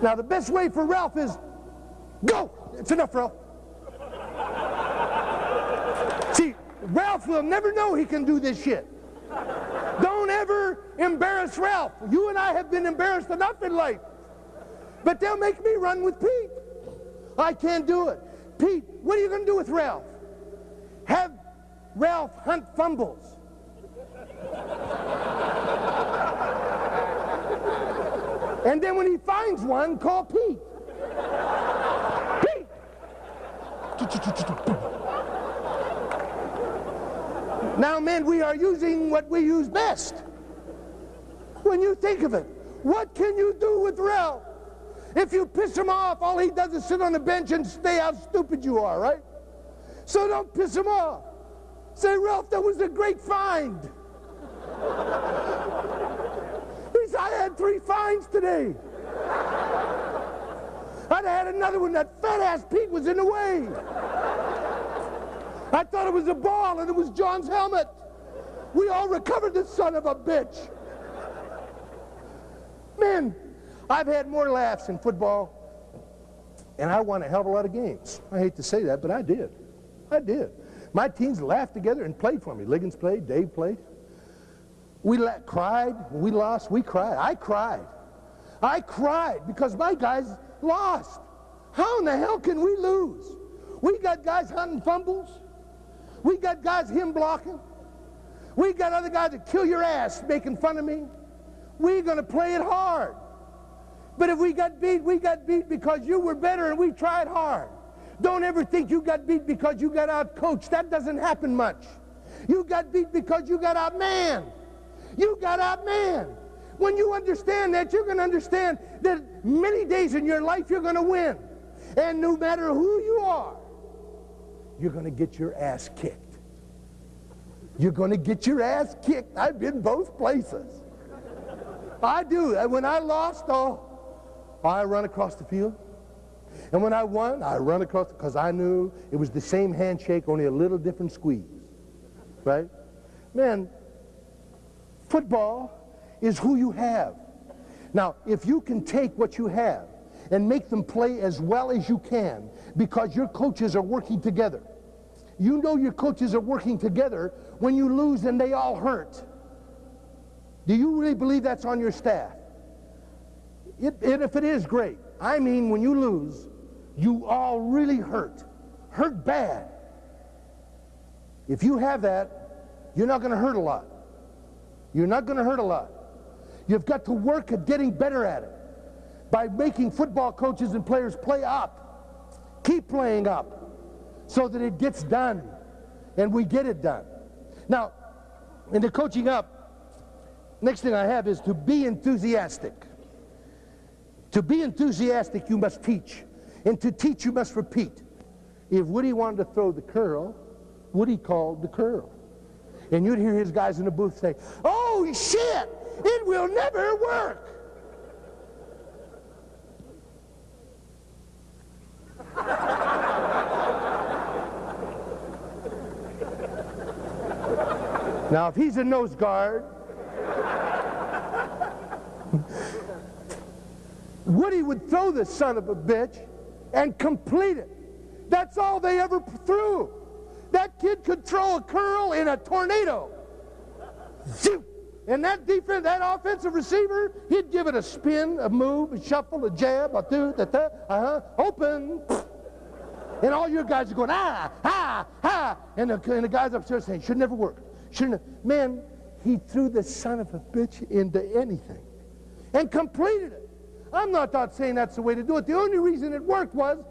Now, the best way for Ralph is Go! It's enough, Ralph. See, Ralph will never know he can do this shit. Don't ever embarrass Ralph. You and I have been embarrassed enough in life. But they'll make me run with Pete. I can't do it. Pete, what are you going to do with Ralph? Have Ralph hunt fumbles. And then when he finds one, call Pete. Pete! Now, men, we are using what we use best. When you think of it, what can you do with Ralph? If you piss him off, all he does is sit on the bench and say how stupid you are, right? So don't piss him off. Say, Ralph, that was a great find. He said, I had 3 finds today. I'd have had another one. That fat-ass Pete was in the way. I thought it was a ball, and it was John's helmet. We all recovered this son of a bitch. Man, I've had more laughs in football, and I won a hell of a lot of games. I hate to say that, but I did. I did. My teams laughed together and played for me. Liggins played, Dave played. We cried. When we lost, we cried. I cried. I cried because my guys lost. How in the hell can we lose? We got guys hunting fumbles. We got guys him blocking. We got other guys that kill your ass making fun of me. We're going to play it hard. But if we got beat because you were better and we tried hard. Don't ever think you got beat because you got out-coached. That doesn't happen much. You got beat because you got out-manned. You got out-manned. When you understand that, you're going to understand that many days in your life you're going to win. And no matter who you are, you're going to get your ass kicked. You're going to get your ass kicked. I've been both places. I do. When I lost, I run across the field. And when I won, I run across because I knew it was the same handshake, only a little different squeeze. Right? Man, football is who you have. Now, if you can take what you have and make them play as well as you can because your coaches are working together. You know your coaches are working together when you lose and they all hurt. Do you really believe that's on your staff? And if it is, great. I mean, when you lose, you all really hurt bad. If you have that, you're not going to hurt a lot. You're not going to hurt a lot. You've got to work at getting better at it by making football coaches and players play up. Keep playing up so that it gets done and we get it done. Now, in the coaching up, next thing I have is to be enthusiastic. To be enthusiastic, you must teach. And to teach, you must repeat. If Woody wanted to throw the curl, Woody called the curl. And you'd hear his guys in the booth say, oh, shit, it will never work. Now, if he's a nose guard, Woody would throw the son of a bitch and complete it. That's all they ever threw. That kid could throw a curl in a tornado. Zoop. And that defense, that offensive receiver, he'd give it a spin, a move, a shuffle, a jab, a do, open. And all your guys are going, and the guys upstairs saying, should never work. Man, he threw the son of a bitch into anything and completed it. I'm not saying that's the way to do it. The only reason it worked was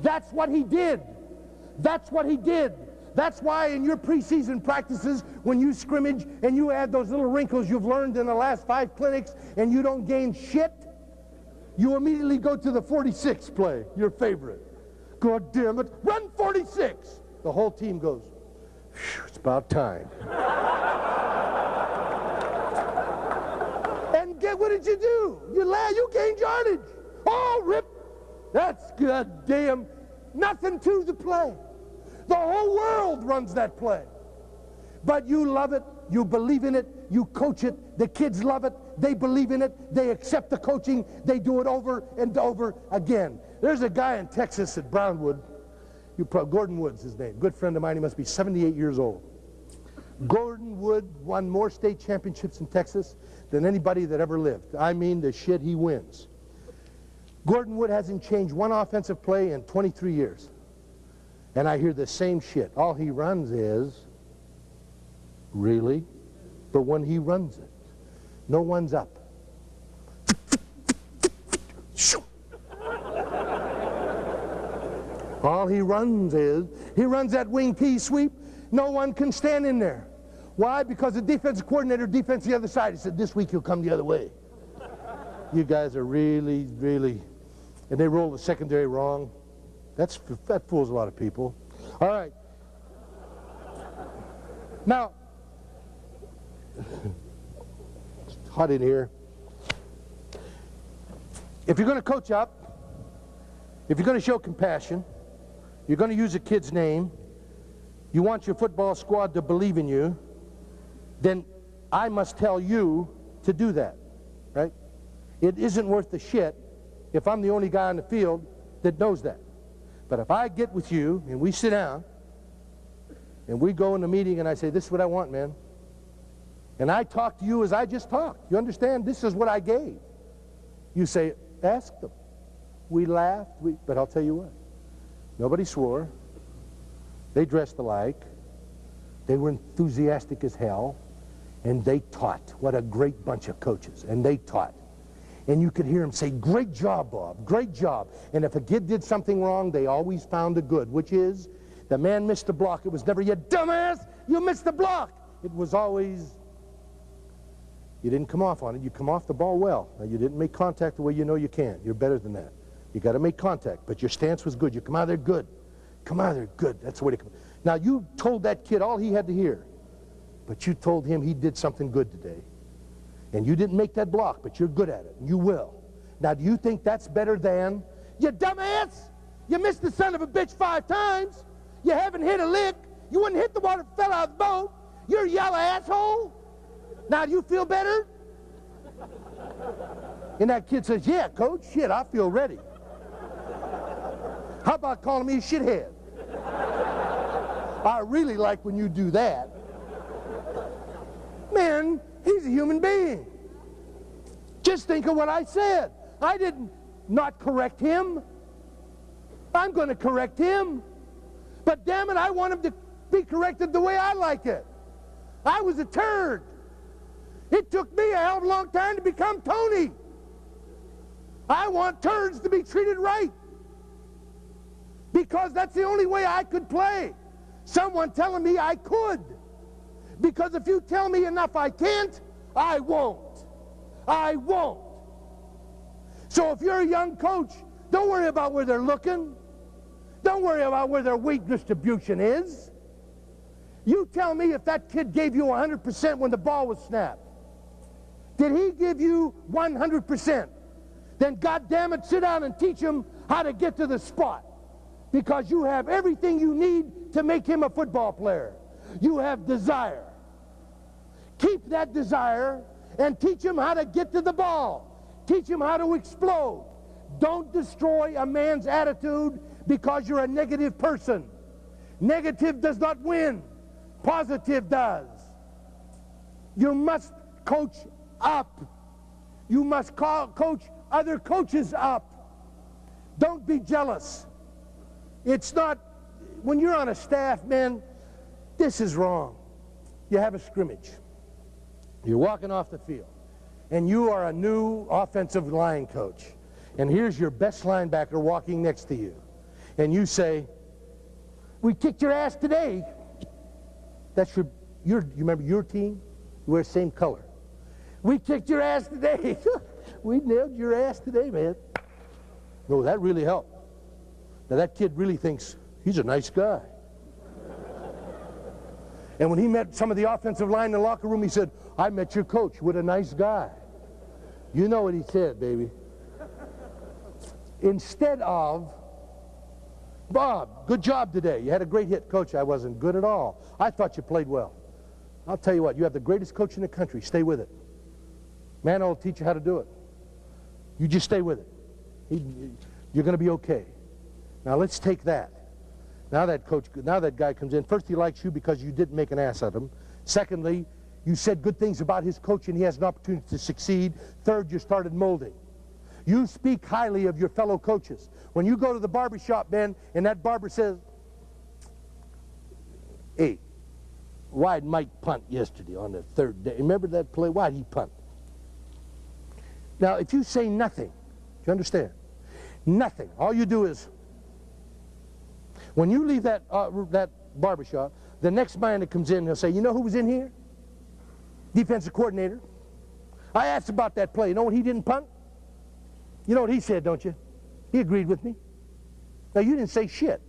that's what he did. That's what he did. That's why in your preseason practices, when you scrimmage and you add those little wrinkles you've learned in the last 5 clinics and you don't gain shit, you immediately go to the 46 play, your favorite. God damn it, run 46. The whole team goes, it's about time. And what did you do? You gained yardage. Oh, rip. That's goddamn nothing to the play. The whole world runs that play. But you love it, you believe in it, you coach it, the kids love it, they believe in it, they accept the coaching, they do it over and over again. There's a guy in Texas at Brownwood, Gordon Wood's his name, good friend of mine. He must be 78 years old. Gordon Wood won more state championships in Texas than anybody that ever lived. I mean, the shit he wins. Gordon Wood hasn't changed one offensive play in 23 years. And I hear the same shit. All he runs is, really? But when he runs it, no one's up. All he runs is, he runs that wing T sweep, no one can stand in there. Why? Because the defensive coordinator defense the other side. He said, this week he'll come the other way. You guys are really, really, and they roll the secondary wrong. That fools a lot of people. All right. Now, it's hot in here. If you're going to coach up, if you're going to show compassion, you're going to use a kid's name, you want your football squad to believe in you, then I must tell you to do that, right? It isn't worth the shit if I'm the only guy on the field that knows that. But if I get with you and we sit down and we go in the meeting and I say, this is what I want, man, and I talk to you as I just talked, you understand? This is what I gave. You say, ask them. We laughed, but I'll tell you what. Nobody swore. They dressed alike. They were enthusiastic as hell. And they taught. What a great bunch of coaches. And they taught. And you could hear them say, great job, Bob, great job. And if a kid did something wrong, they always found the good, which is the man missed the block. It was never, you dumbass, you missed the block. It was always, you didn't come off on it. You come off the ball well. Now, you didn't make contact the way you know you can. You're better than that. You got to make contact, but your stance was good. You come out of there good. Come out of there good. That's the way to come. Now, you told that kid all he had to hear, but you told him he did something good today. And you didn't make that block, but you're good at it. You will. Now, do you think that's better than, you dumbass, you missed the son of a bitch 5 times. You haven't hit a lick. You wouldn't hit the water, fell out of the boat. You're a yellow asshole. Now, do you feel better? And that kid says, yeah, coach, shit, I feel ready. How about calling me a shithead? I really like when you do that. Man, he's a human being. Just think of what I said. I didn't not correct him. I'm going to correct him. But damn it, I want him to be corrected the way I like it. I was a turd. It took me a hell of a long time to become Tony. I want turds to be treated right. Because that's the only way I could play. Someone telling me I could. Because if you tell me enough I can't, I won't. I won't. So if you're a young coach, don't worry about where they're looking. Don't worry about where their weight distribution is. You tell me if that kid gave you 100% when the ball was snapped. Did he give you 100%? Then goddamn it, sit down and teach him how to get to the spot. Because you have everything you need to make him a football player. You have desire. Keep that desire and teach him how to get to the ball. Teach him how to explode. Don't destroy a man's attitude because you're a negative person. Negative does not win. Positive does. You must coach up. You must coach other coaches up. Don't be jealous. It's not, when you're on a staff, man, this is wrong. You have a scrimmage. You're walking off the field, and you are a new offensive line coach. And here's your best linebacker walking next to you. And you say, we kicked your ass today. That's you remember your team? You wear the same color. We kicked your ass today. We nailed your ass today, man. No, that really helped. Now that kid really thinks he's a nice guy. And when he met some of the offensive line in the locker room, he said, I met your coach. What a nice guy. You know what he said, baby. Instead of, Bob, good job today. You had a great hit. Coach, I wasn't good at all. I thought you played well. I'll tell you what, you have the greatest coach in the country. Stay with it. Man will teach you how to do it. You just stay with it. You're going to be okay. Now let's take that. Now that guy comes in. First, he likes you because you didn't make an ass of him. Secondly, you said good things about his coach and he has an opportunity to succeed. Third, you started molding. You speak highly of your fellow coaches. When you go to the barbershop, Ben, and that barber says, hey, why'd Mike punt yesterday on the third day? Remember that play? Why'd he punt? Now, if you say nothing, do you understand? Nothing. All you do is, when you leave that barbershop, the next man that comes in, he'll say, you know who was in here? Defensive coordinator. I asked about that play. You know what he didn't punt? You know what he said, don't you? He agreed with me. Now, you didn't say shit.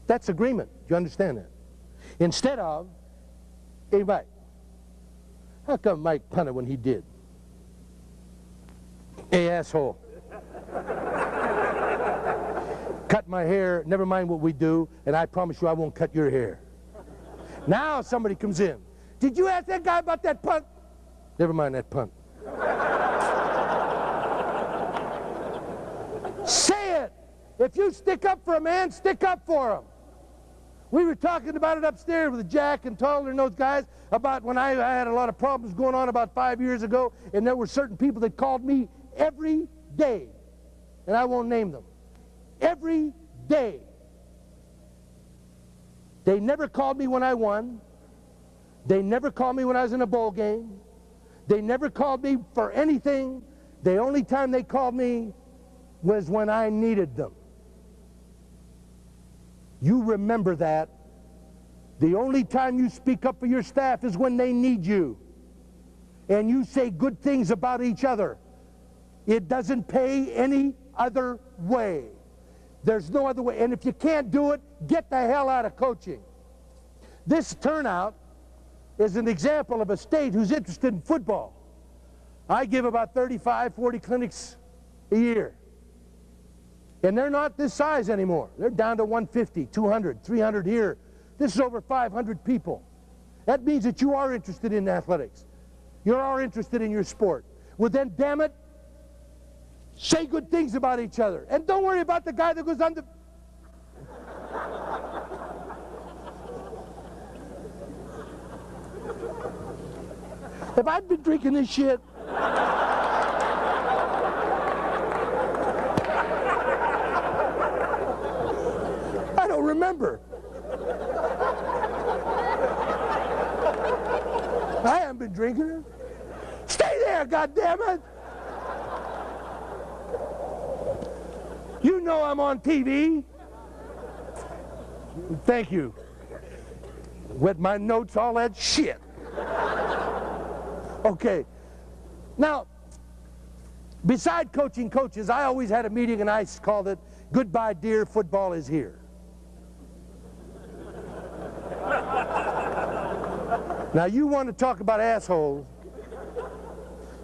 That's agreement. Do you understand that? Instead of, hey, Mike, how come Mike punted when he did? Hey, asshole. Cut my hair, never mind what we do, and I promise you I won't cut your hair. Now somebody comes in. Did you ask that guy about that punt? Never mind that punt. Say it. If you stick up for a man, stick up for him. We were talking about it upstairs with Jack and Toller and those guys about when I had a lot of problems going on about 5 years ago, and there were certain people that called me every day, and I won't name them. Every day. They never called me when I won. They never called me when I was in a bowl game. They never called me for anything. The only time they called me was when I needed them. You remember that. The only time you speak up for your staff is when they need you. And you say good things about each other. It doesn't pay any other way. There's no other way. And if you can't do it, get the hell out of coaching. This turnout is an example of a state who's interested in football. I give about 35, 40 clinics a year. And they're not this size anymore. They're down to 150, 200, 300 here. This is over 500 people. That means that you are interested in athletics. You are interested in your sport. Well then, damn it, say good things about each other. And don't worry about the guy that goes on the... Have I been drinking this shit? I don't remember. I haven't been drinking it. Stay there, goddammit! You know I'm on TV. Thank you. Wet my notes, all that shit. Okay. Now, beside coaching coaches, I always had a meeting and I called it, Goodbye Dear, Football is Here. Now, you want to talk about assholes.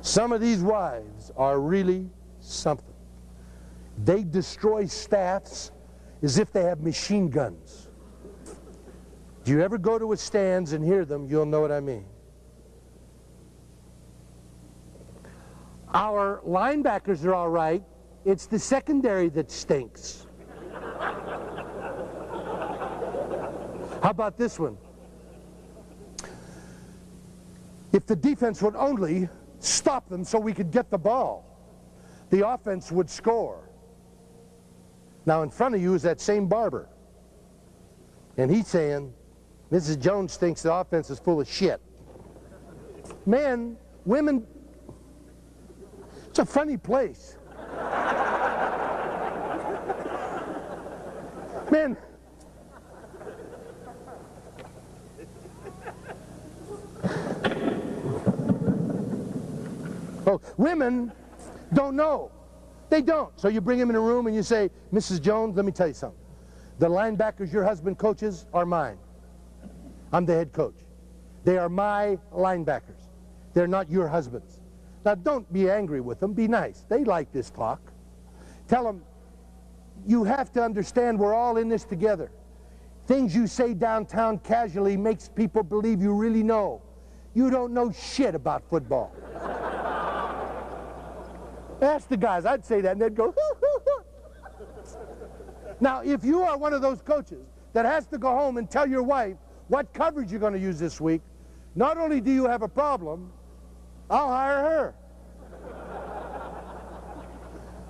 Some of these wives are really something. They destroy staffs as if they have machine guns. Do you ever go to a stands and hear them, you'll know what I mean. Our linebackers are all right. It's the secondary that stinks. How about this one? If the defense would only stop them so we could get the ball, the offense would score. Now in front of you is that same barber. And he's saying, Mrs. Jones thinks the offense is full of shit. Men, women, it's a funny place. Men, oh, women don't know. They don't. So you bring them in a room and you say, Mrs. Jones, let me tell you something. The linebackers your husband coaches are mine. I'm the head coach. They are my linebackers. They're not your husband's. Now, don't be angry with them. Be nice. They like this talk. Tell them, you have to understand we're all in this together. Things you say downtown casually makes people believe you really know. You don't know shit about football. Ask the guys. I'd say that, and they'd go, hoo, hoo, hoo. Now, if you are one of those coaches that has to go home and tell your wife what coverage you're going to use this week, not only do you have a problem, I'll hire her.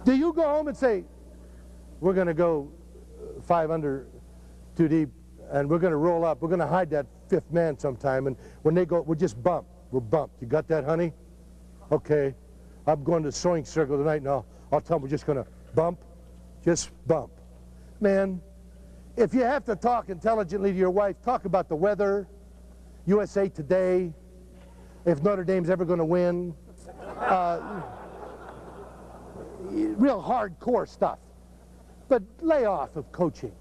Do you go home and say, we're going to go 5 under, 2 deep, and we're going to roll up. We're going to hide that 5th man sometime, and when they go, we'll just bump. We'll bump. You got that, honey? Okay. I'm going to the sewing circle tonight, and I'll tell them we're just going to bump. Just bump. Man, if you have to talk intelligently to your wife, talk about the weather, USA Today, if Notre Dame's ever going to win, real hardcore stuff. But lay off of coaching.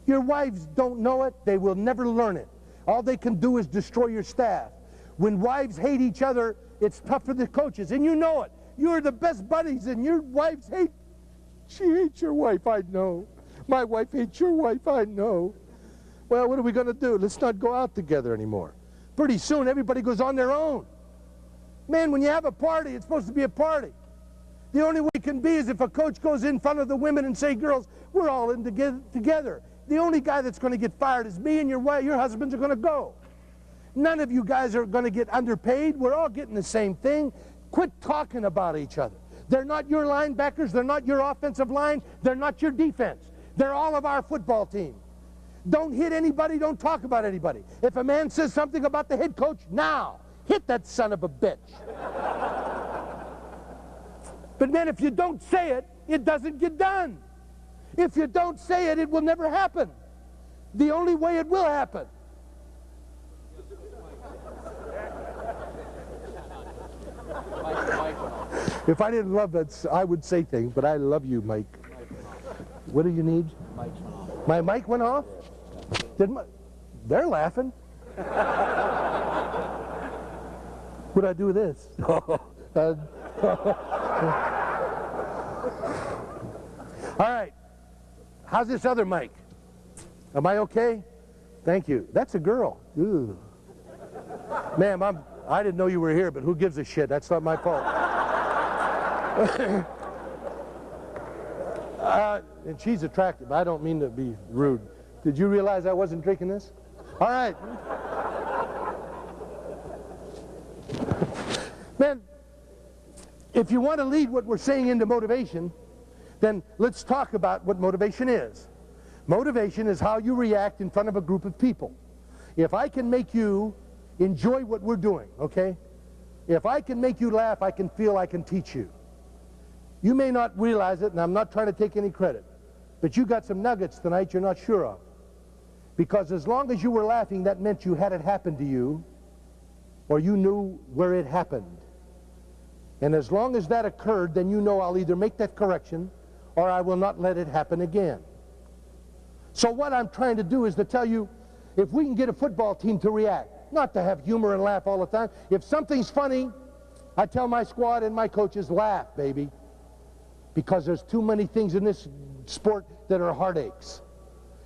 Your wives don't know it. They will never learn it. All they can do is destroy your staff. When wives hate each other, it's tough for the coaches, and you know it. You're the best buddies, and your wives hate. She hates your wife, I know. My wife hates your wife, I know. Well, what are we going to do? Let's not go out together anymore. Pretty soon, everybody goes on their own. Man, when you have a party, it's supposed to be a party. The only way it can be is if a coach goes in front of the women and say, girls, we're all in together. The only guy that's going to get fired is me, and your wife, your husbands are going to go. None of you guys are going to get underpaid. We're all getting the same thing. Quit talking about each other. They're not your linebackers. They're not your offensive line. They're not your defense. They're all of our football team. Don't hit anybody. Don't talk about anybody. If a man says something about the head coach, now, hit that son of a bitch. But man, if you don't say it, it doesn't get done. If you don't say it, it will never happen. The only way it will happen. If I didn't love that, I would say things, but I love you, Mike. What do you need? My mic went off? They're laughing. What do I do with this? All right. How's this other mic? Am I okay? Thank you. That's a girl. Ooh. Ma'am, I didn't know you were here, but who gives a shit? That's not my fault. And she's attractive. I don't mean to be rude. Did you realize I wasn't drinking this? All right. Man, if you want to lead what we're saying into motivation, then let's talk about what motivation is. Motivation is how you react in front of a group of people. If I can make you enjoy what we're doing, okay? If I can make you laugh, I can feel I can teach you. You may not realize it, and I'm not trying to take any credit, but you got some nuggets tonight you're not sure of. Because as long as you were laughing, that meant you had it happen to you, or you knew where it happened. And as long as that occurred, then you know I'll either make that correction, or I will not let it happen again. So what I'm trying to do is to tell you, if we can get a football team to react, not to have humor and laugh all the time. If something's funny, I tell my squad and my coaches, laugh, baby. Because there's too many things in this sport that are heartaches.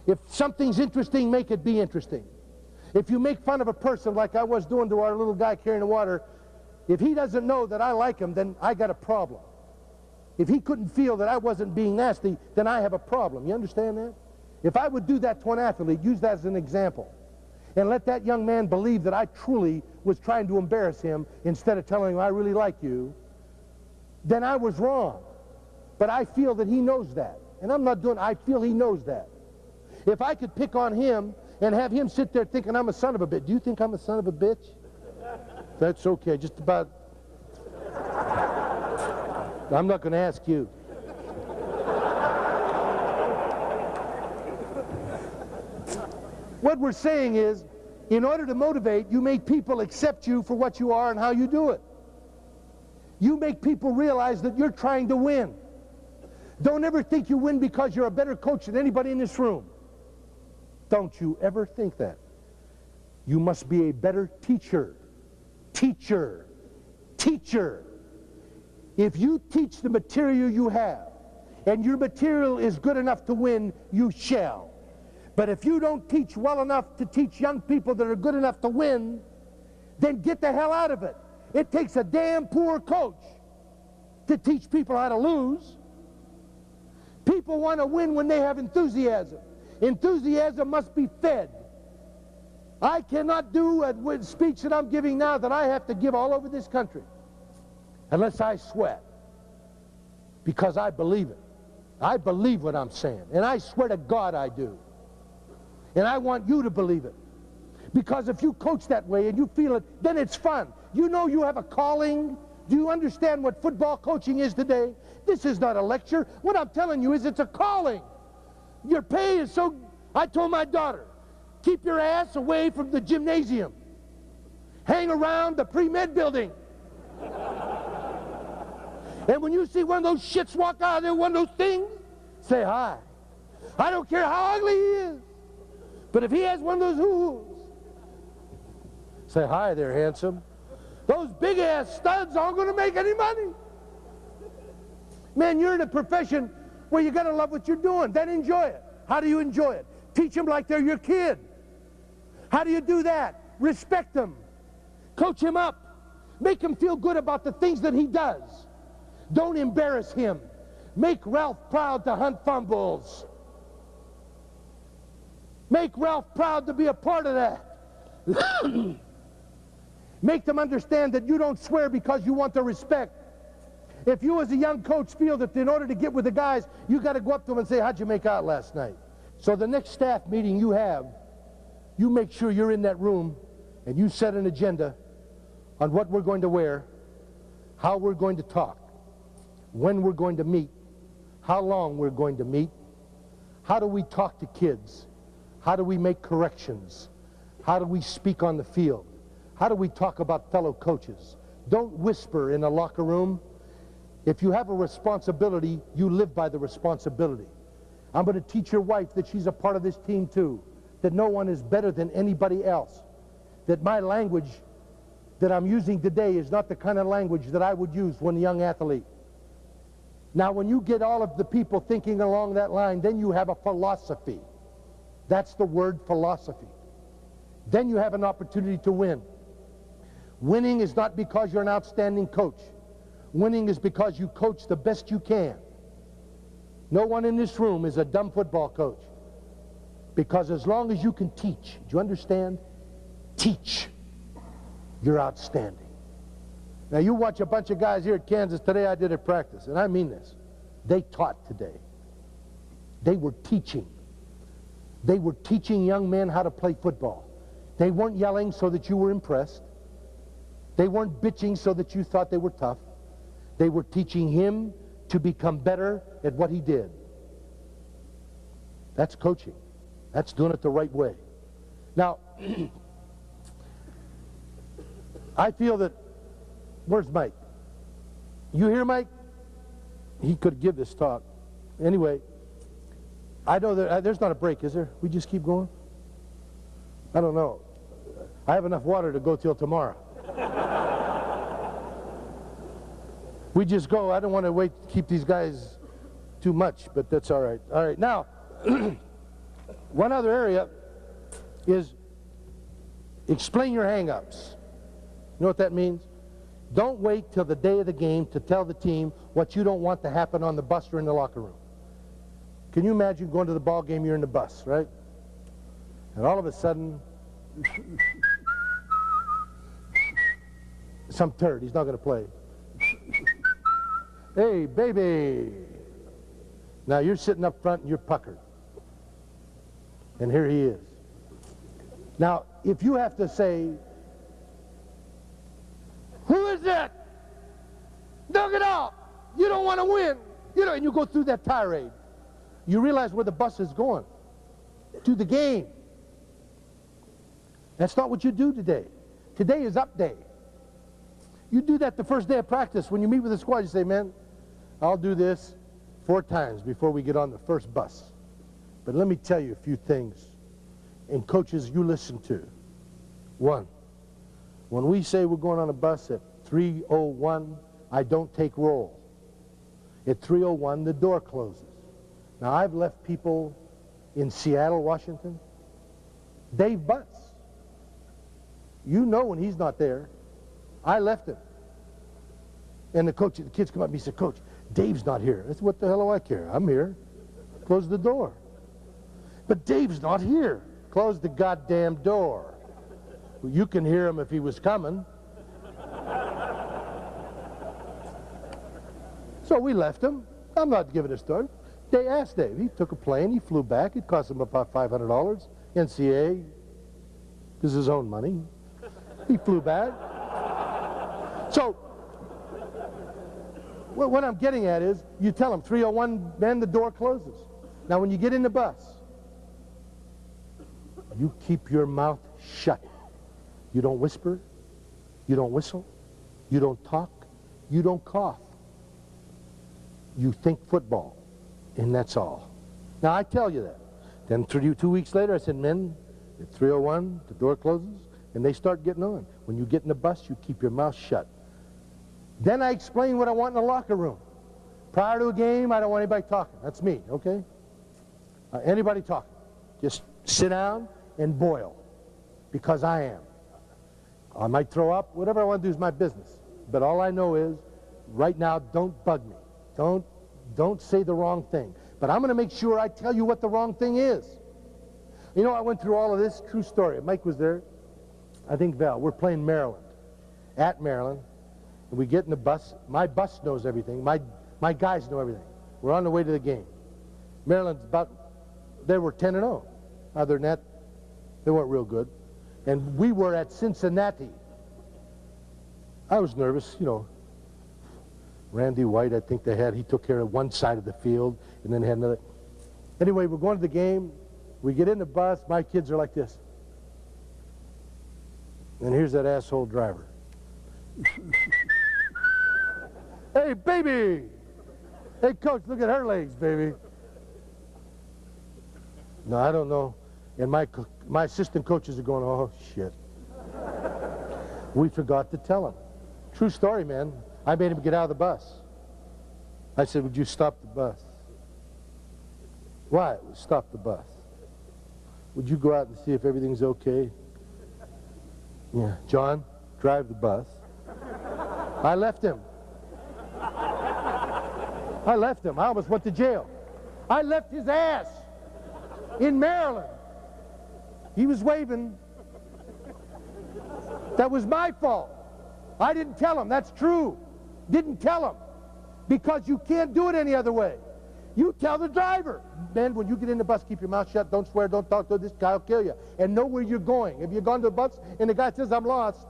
If something's interesting, make it be interesting. If you make fun of a person like I was doing to our little guy carrying the water, if he doesn't know that I like him, then I got a problem. If he couldn't feel that I wasn't being nasty, then I have a problem. You understand that? If I would do that to an athlete, use that as an example, and let that young man believe that I truly was trying to embarrass him instead of telling him I really like you, then I was wrong. But I feel that he knows that. And I'm not doing, I feel he knows that. If I could pick on him and have him sit there thinking I'm a son of a bitch. Do you think I'm a son of a bitch? That's okay, just about. I'm not going to ask you. What we're saying is, in order to motivate, you make people accept you for what you are and how you do it. You make people realize that you're trying to win. Don't ever think you win because you're a better coach than anybody in this room. Don't you ever think that. You must be a better teacher. Teacher. Teacher. If you teach the material you have, and your material is good enough to win, you shall. But if you don't teach well enough to teach young people that are good enough to win, then get the hell out of it. It takes a damn poor coach to teach people how to lose. People want to win when they have enthusiasm. Enthusiasm must be fed. I cannot do a speech that I'm giving now that I have to give all over this country unless I sweat, because I believe it. I believe what I'm saying, and I swear to God I do. And I want you to believe it, because if you coach that way and you feel it, then it's fun. You know you have a calling. Do you understand what football coaching is today? This is not a lecture. What I'm telling you is it's a calling. Your pay is so... I told my daughter, keep your ass away from the gymnasium. Hang around the pre-med building. And when you see one of those shits walk out of there, one of those things, say hi. I don't care how ugly he is. But if he has one of those hoo-hoos, say hi there, handsome. Those big-ass studs aren't going to make any money. Man, you're in a profession where you got to love what you're doing. Then enjoy it. How do you enjoy it? Teach them like they're your kid. How do you do that? Respect them. Coach him up. Make him feel good about the things that he does. Don't embarrass him. Make Ralph proud to hunt fumbles. Make Ralph proud to be a part of that. Make them understand that you don't swear because you want their respect. If you as a young coach feel that in order to get with the guys, you got to go up to them and say, how'd you make out last night? So the next staff meeting you have, you make sure you're in that room and you set an agenda on what we're going to wear, how we're going to talk, when we're going to meet, how long we're going to meet, how do we talk to kids, how do we make corrections, how do we speak on the field, how do we talk about fellow coaches. Don't whisper in a locker room. If you have a responsibility, you live by the responsibility. I'm going to teach your wife that she's a part of this team too, that no one is better than anybody else, that my language that I'm using today is not the kind of language that I would use when a young athlete. Now, when you get all of the people thinking along that line, then you have a philosophy. That's the word, philosophy. Then you have an opportunity to win. Winning is not because you're an outstanding coach. Winning is because you coach the best you can. No one in this room is a dumb football coach. Because as long as you can teach, do you understand? Teach. You're outstanding. Now you watch a bunch of guys here at Kansas today. I did at practice, and I mean this. They taught today. They were teaching. They were teaching young men how to play football. They weren't yelling so that you were impressed. They weren't bitching so that you thought they were tough. They were teaching him to become better at what he did. That's coaching. That's doing it the right way. Now, I feel that, where's Mike? You here, Mike? He could give this talk. Anyway, I know that there's not a break, is there? We just keep going? I don't know. I have enough water to go till tomorrow. We just go. I don't want to wait to keep these guys too much, but that's all right. All right, now, one other area is explain your hang-ups. You know what that means? Don't wait till the day of the game to tell the team what you don't want to happen on the bus or in the locker room. Can you imagine going to the ball game, you're in the bus, right? And all of a sudden, some turd, he's not going to play. Hey, baby. Now you're sitting up front and you're puckered. And here he is. Now, if you have to say, who is that? Knock it out. You don't want to win. You know, and you go through that tirade. You realize where the bus is going. To the game. That's not what you do today. Today is up day. You do that the first day of practice. When you meet with the squad, you say, man, I'll do this 4 times before we get on the first bus. But let me tell you a few things. And coaches, you listen to. 1, when we say we're going on a bus at 3:01, I don't take roll. At 3:01, the door closes. Now, I've left people in Seattle, Washington. Dave Butts. You know when he's not there. I left him. And the kids come up to me and say, Coach, Dave's not here. I said, what the hell do I care? I'm here. Close the door. But Dave's not here. Close the goddamn door. Well, you can hear him if he was coming. So we left him. I'm not giving a story. They asked Dave. He took a plane. He flew back. It cost him about $500. NCA. This is his own money. He flew back. So, what I'm getting at is, you tell him, 301, man, the door closes. Now, when you get in the bus, you keep your mouth shut. You don't whisper. You don't whistle. You don't talk. You don't cough. You think football, and that's all. Now, I tell you that. Then 2 weeks later, I said, men, at 301, the door closes, and they start getting on. When you get in the bus, you keep your mouth shut. Then I explain what I want in the locker room. Prior to a game, I don't want anybody talking. That's me, okay? Anybody talking. Just sit down and boil, because I am. I might throw up. Whatever I want to do is my business. But all I know is, right now, don't bug me. Don't say the wrong thing. But I'm going to make sure I tell you what the wrong thing is. You know, I went through all of this. True story. Mike was there. I think Val. We're playing Maryland. At Maryland. And we get in the bus. My bus knows everything. My guys know everything. We're on the way to the game. Maryland's they were 10-0. Other than that, they weren't real good. And we were at Cincinnati. I was nervous, you know. Randy White, I think he took care of one side of the field, and then had another. Anyway, we're going to the game. We get in the bus. My kids are like this. And here's that asshole driver. Hey, baby! Hey, coach, look at her legs, baby. No, I don't know. And my assistant coaches are going, oh, shit. We forgot to tell him. True story, man. I made him get out of the bus. I said, would you stop the bus? Why? Stop the bus. Would you go out and see if everything's okay? Yeah. John, drive the bus. I left him. I left him. I almost went to jail. I left his ass in Maryland. He was waving. That was my fault. I didn't tell him. That's true. Didn't tell him. Because you can't do it any other way. You tell the driver. Man, when you get in the bus, keep your mouth shut. Don't swear. Don't talk to this guy. Will kill you. And know where you're going. If you've gone to the bus and the guy says, I'm lost.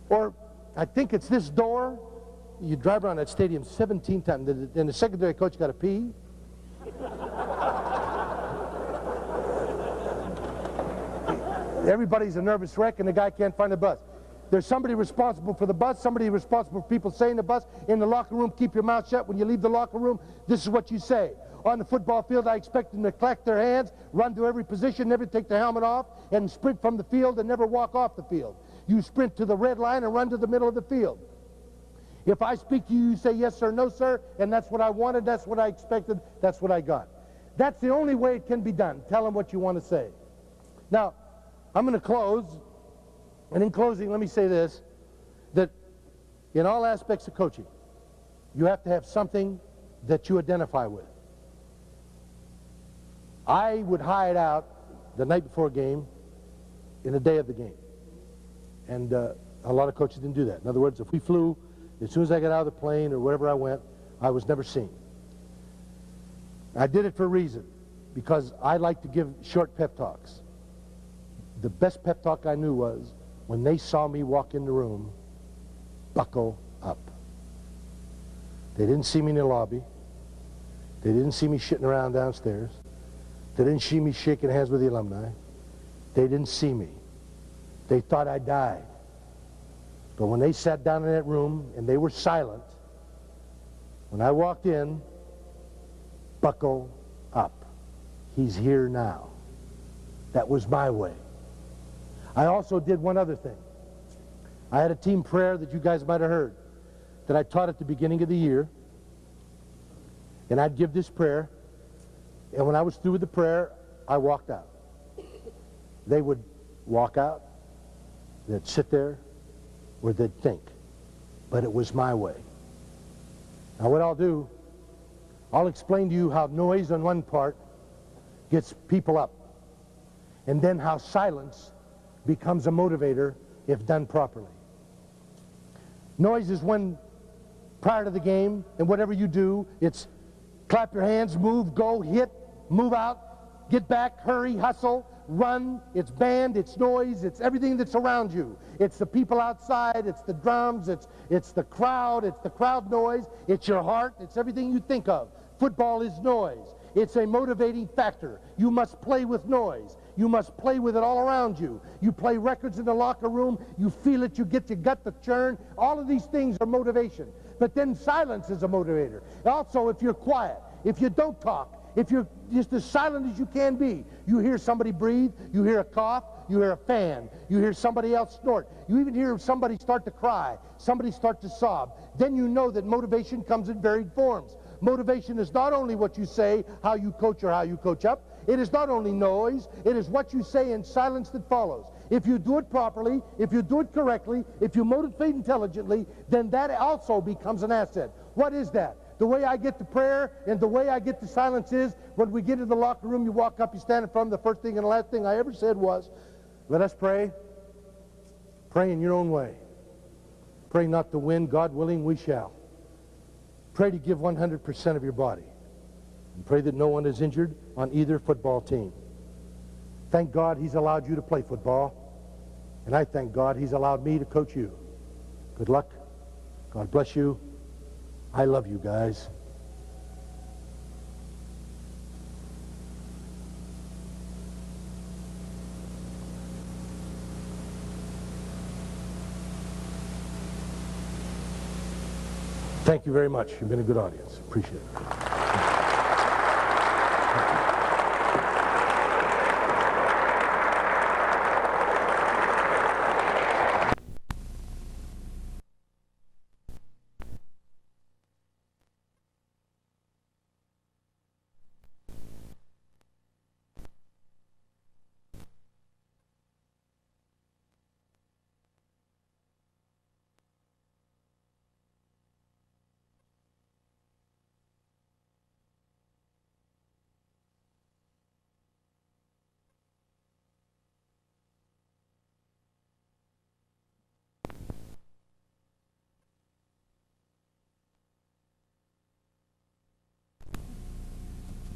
Or, I think it's this door. You drive around that stadium 17 times. And the secondary coach got to pee. Everybody's a nervous wreck and the guy can't find the bus. There's somebody responsible for the bus, somebody responsible for people saying the bus. In the locker room, keep your mouth shut. When you leave the locker room, this is what you say. On the football field, I expect them to clap their hands, run to every position, never take their helmet off, and sprint from the field and never walk off the field. You sprint to the red line and run to the middle of the field. If I speak to you, you say yes sir, no sir, and that's what I wanted, that's what I expected, that's what I got. That's the only way it can be done. Tell them what you want to say. Now, I'm going to close. And in closing, let me say this, that in all aspects of coaching, you have to have something that you identify with. I would hide out the night before a game in the day of the game. And a lot of coaches didn't do that. In other words, if we flew, as soon as I got out of the plane or wherever I went, I was never seen. I did it for a reason, because I like to give short pep talks. The best pep talk I knew was, when they saw me walk in the room, buckle up. They didn't see me in the lobby. They didn't see me shitting around downstairs. They didn't see me shaking hands with the alumni. They didn't see me. They thought I died. But when they sat down in that room and they were silent, when I walked in, buckle up. He's here now. That was my way. I also did one other thing. I had a team prayer that you guys might have heard that I taught at the beginning of the year. And I'd give this prayer. And when I was through with the prayer, I walked out. They would walk out. They'd sit there, or they'd think. But it was my way. Now what I'll do, I'll explain to you how noise on one part gets people up, and then how silence becomes a motivator if done properly. Noise is when, prior to the game, and whatever you do, it's clap your hands, move, go, hit, move out, get back, hurry, hustle, run. It's band, it's noise, it's everything that's around you. It's the people outside, it's the drums, it's the crowd noise, it's your heart, it's everything you think of. Football is noise. It's a motivating factor. You must play with noise. You must play with it all around you. You play records in the locker room, you feel it, you get your gut to churn. All of these things are motivation. But then silence is a motivator. Also, if you're quiet, if you don't talk, if you're just as silent as you can be, you hear somebody breathe, you hear a cough, you hear a fan, you hear somebody else snort, you even hear somebody start to cry, somebody start to sob, then you know that motivation comes in varied forms. Motivation is not only what you say, how you coach or how you coach up. It is not only noise, it is what you say in silence that follows. If you do it properly, if you do it correctly, if you motivate intelligently, then that also becomes an asset. What is that? The way I get to prayer and the way I get to silence is when we get into the locker room, you walk up, you stand in front of them. The first thing and the last thing I ever said was, let us pray. Pray in your own way. Pray not to win. God willing, we shall. Pray to give 100% of your body. And pray that no one is injured on either football team. Thank God he's allowed you to play football. And I thank God he's allowed me to coach you. Good luck. God bless you. I love you guys. Thank you very much. You've been a good audience. Appreciate it.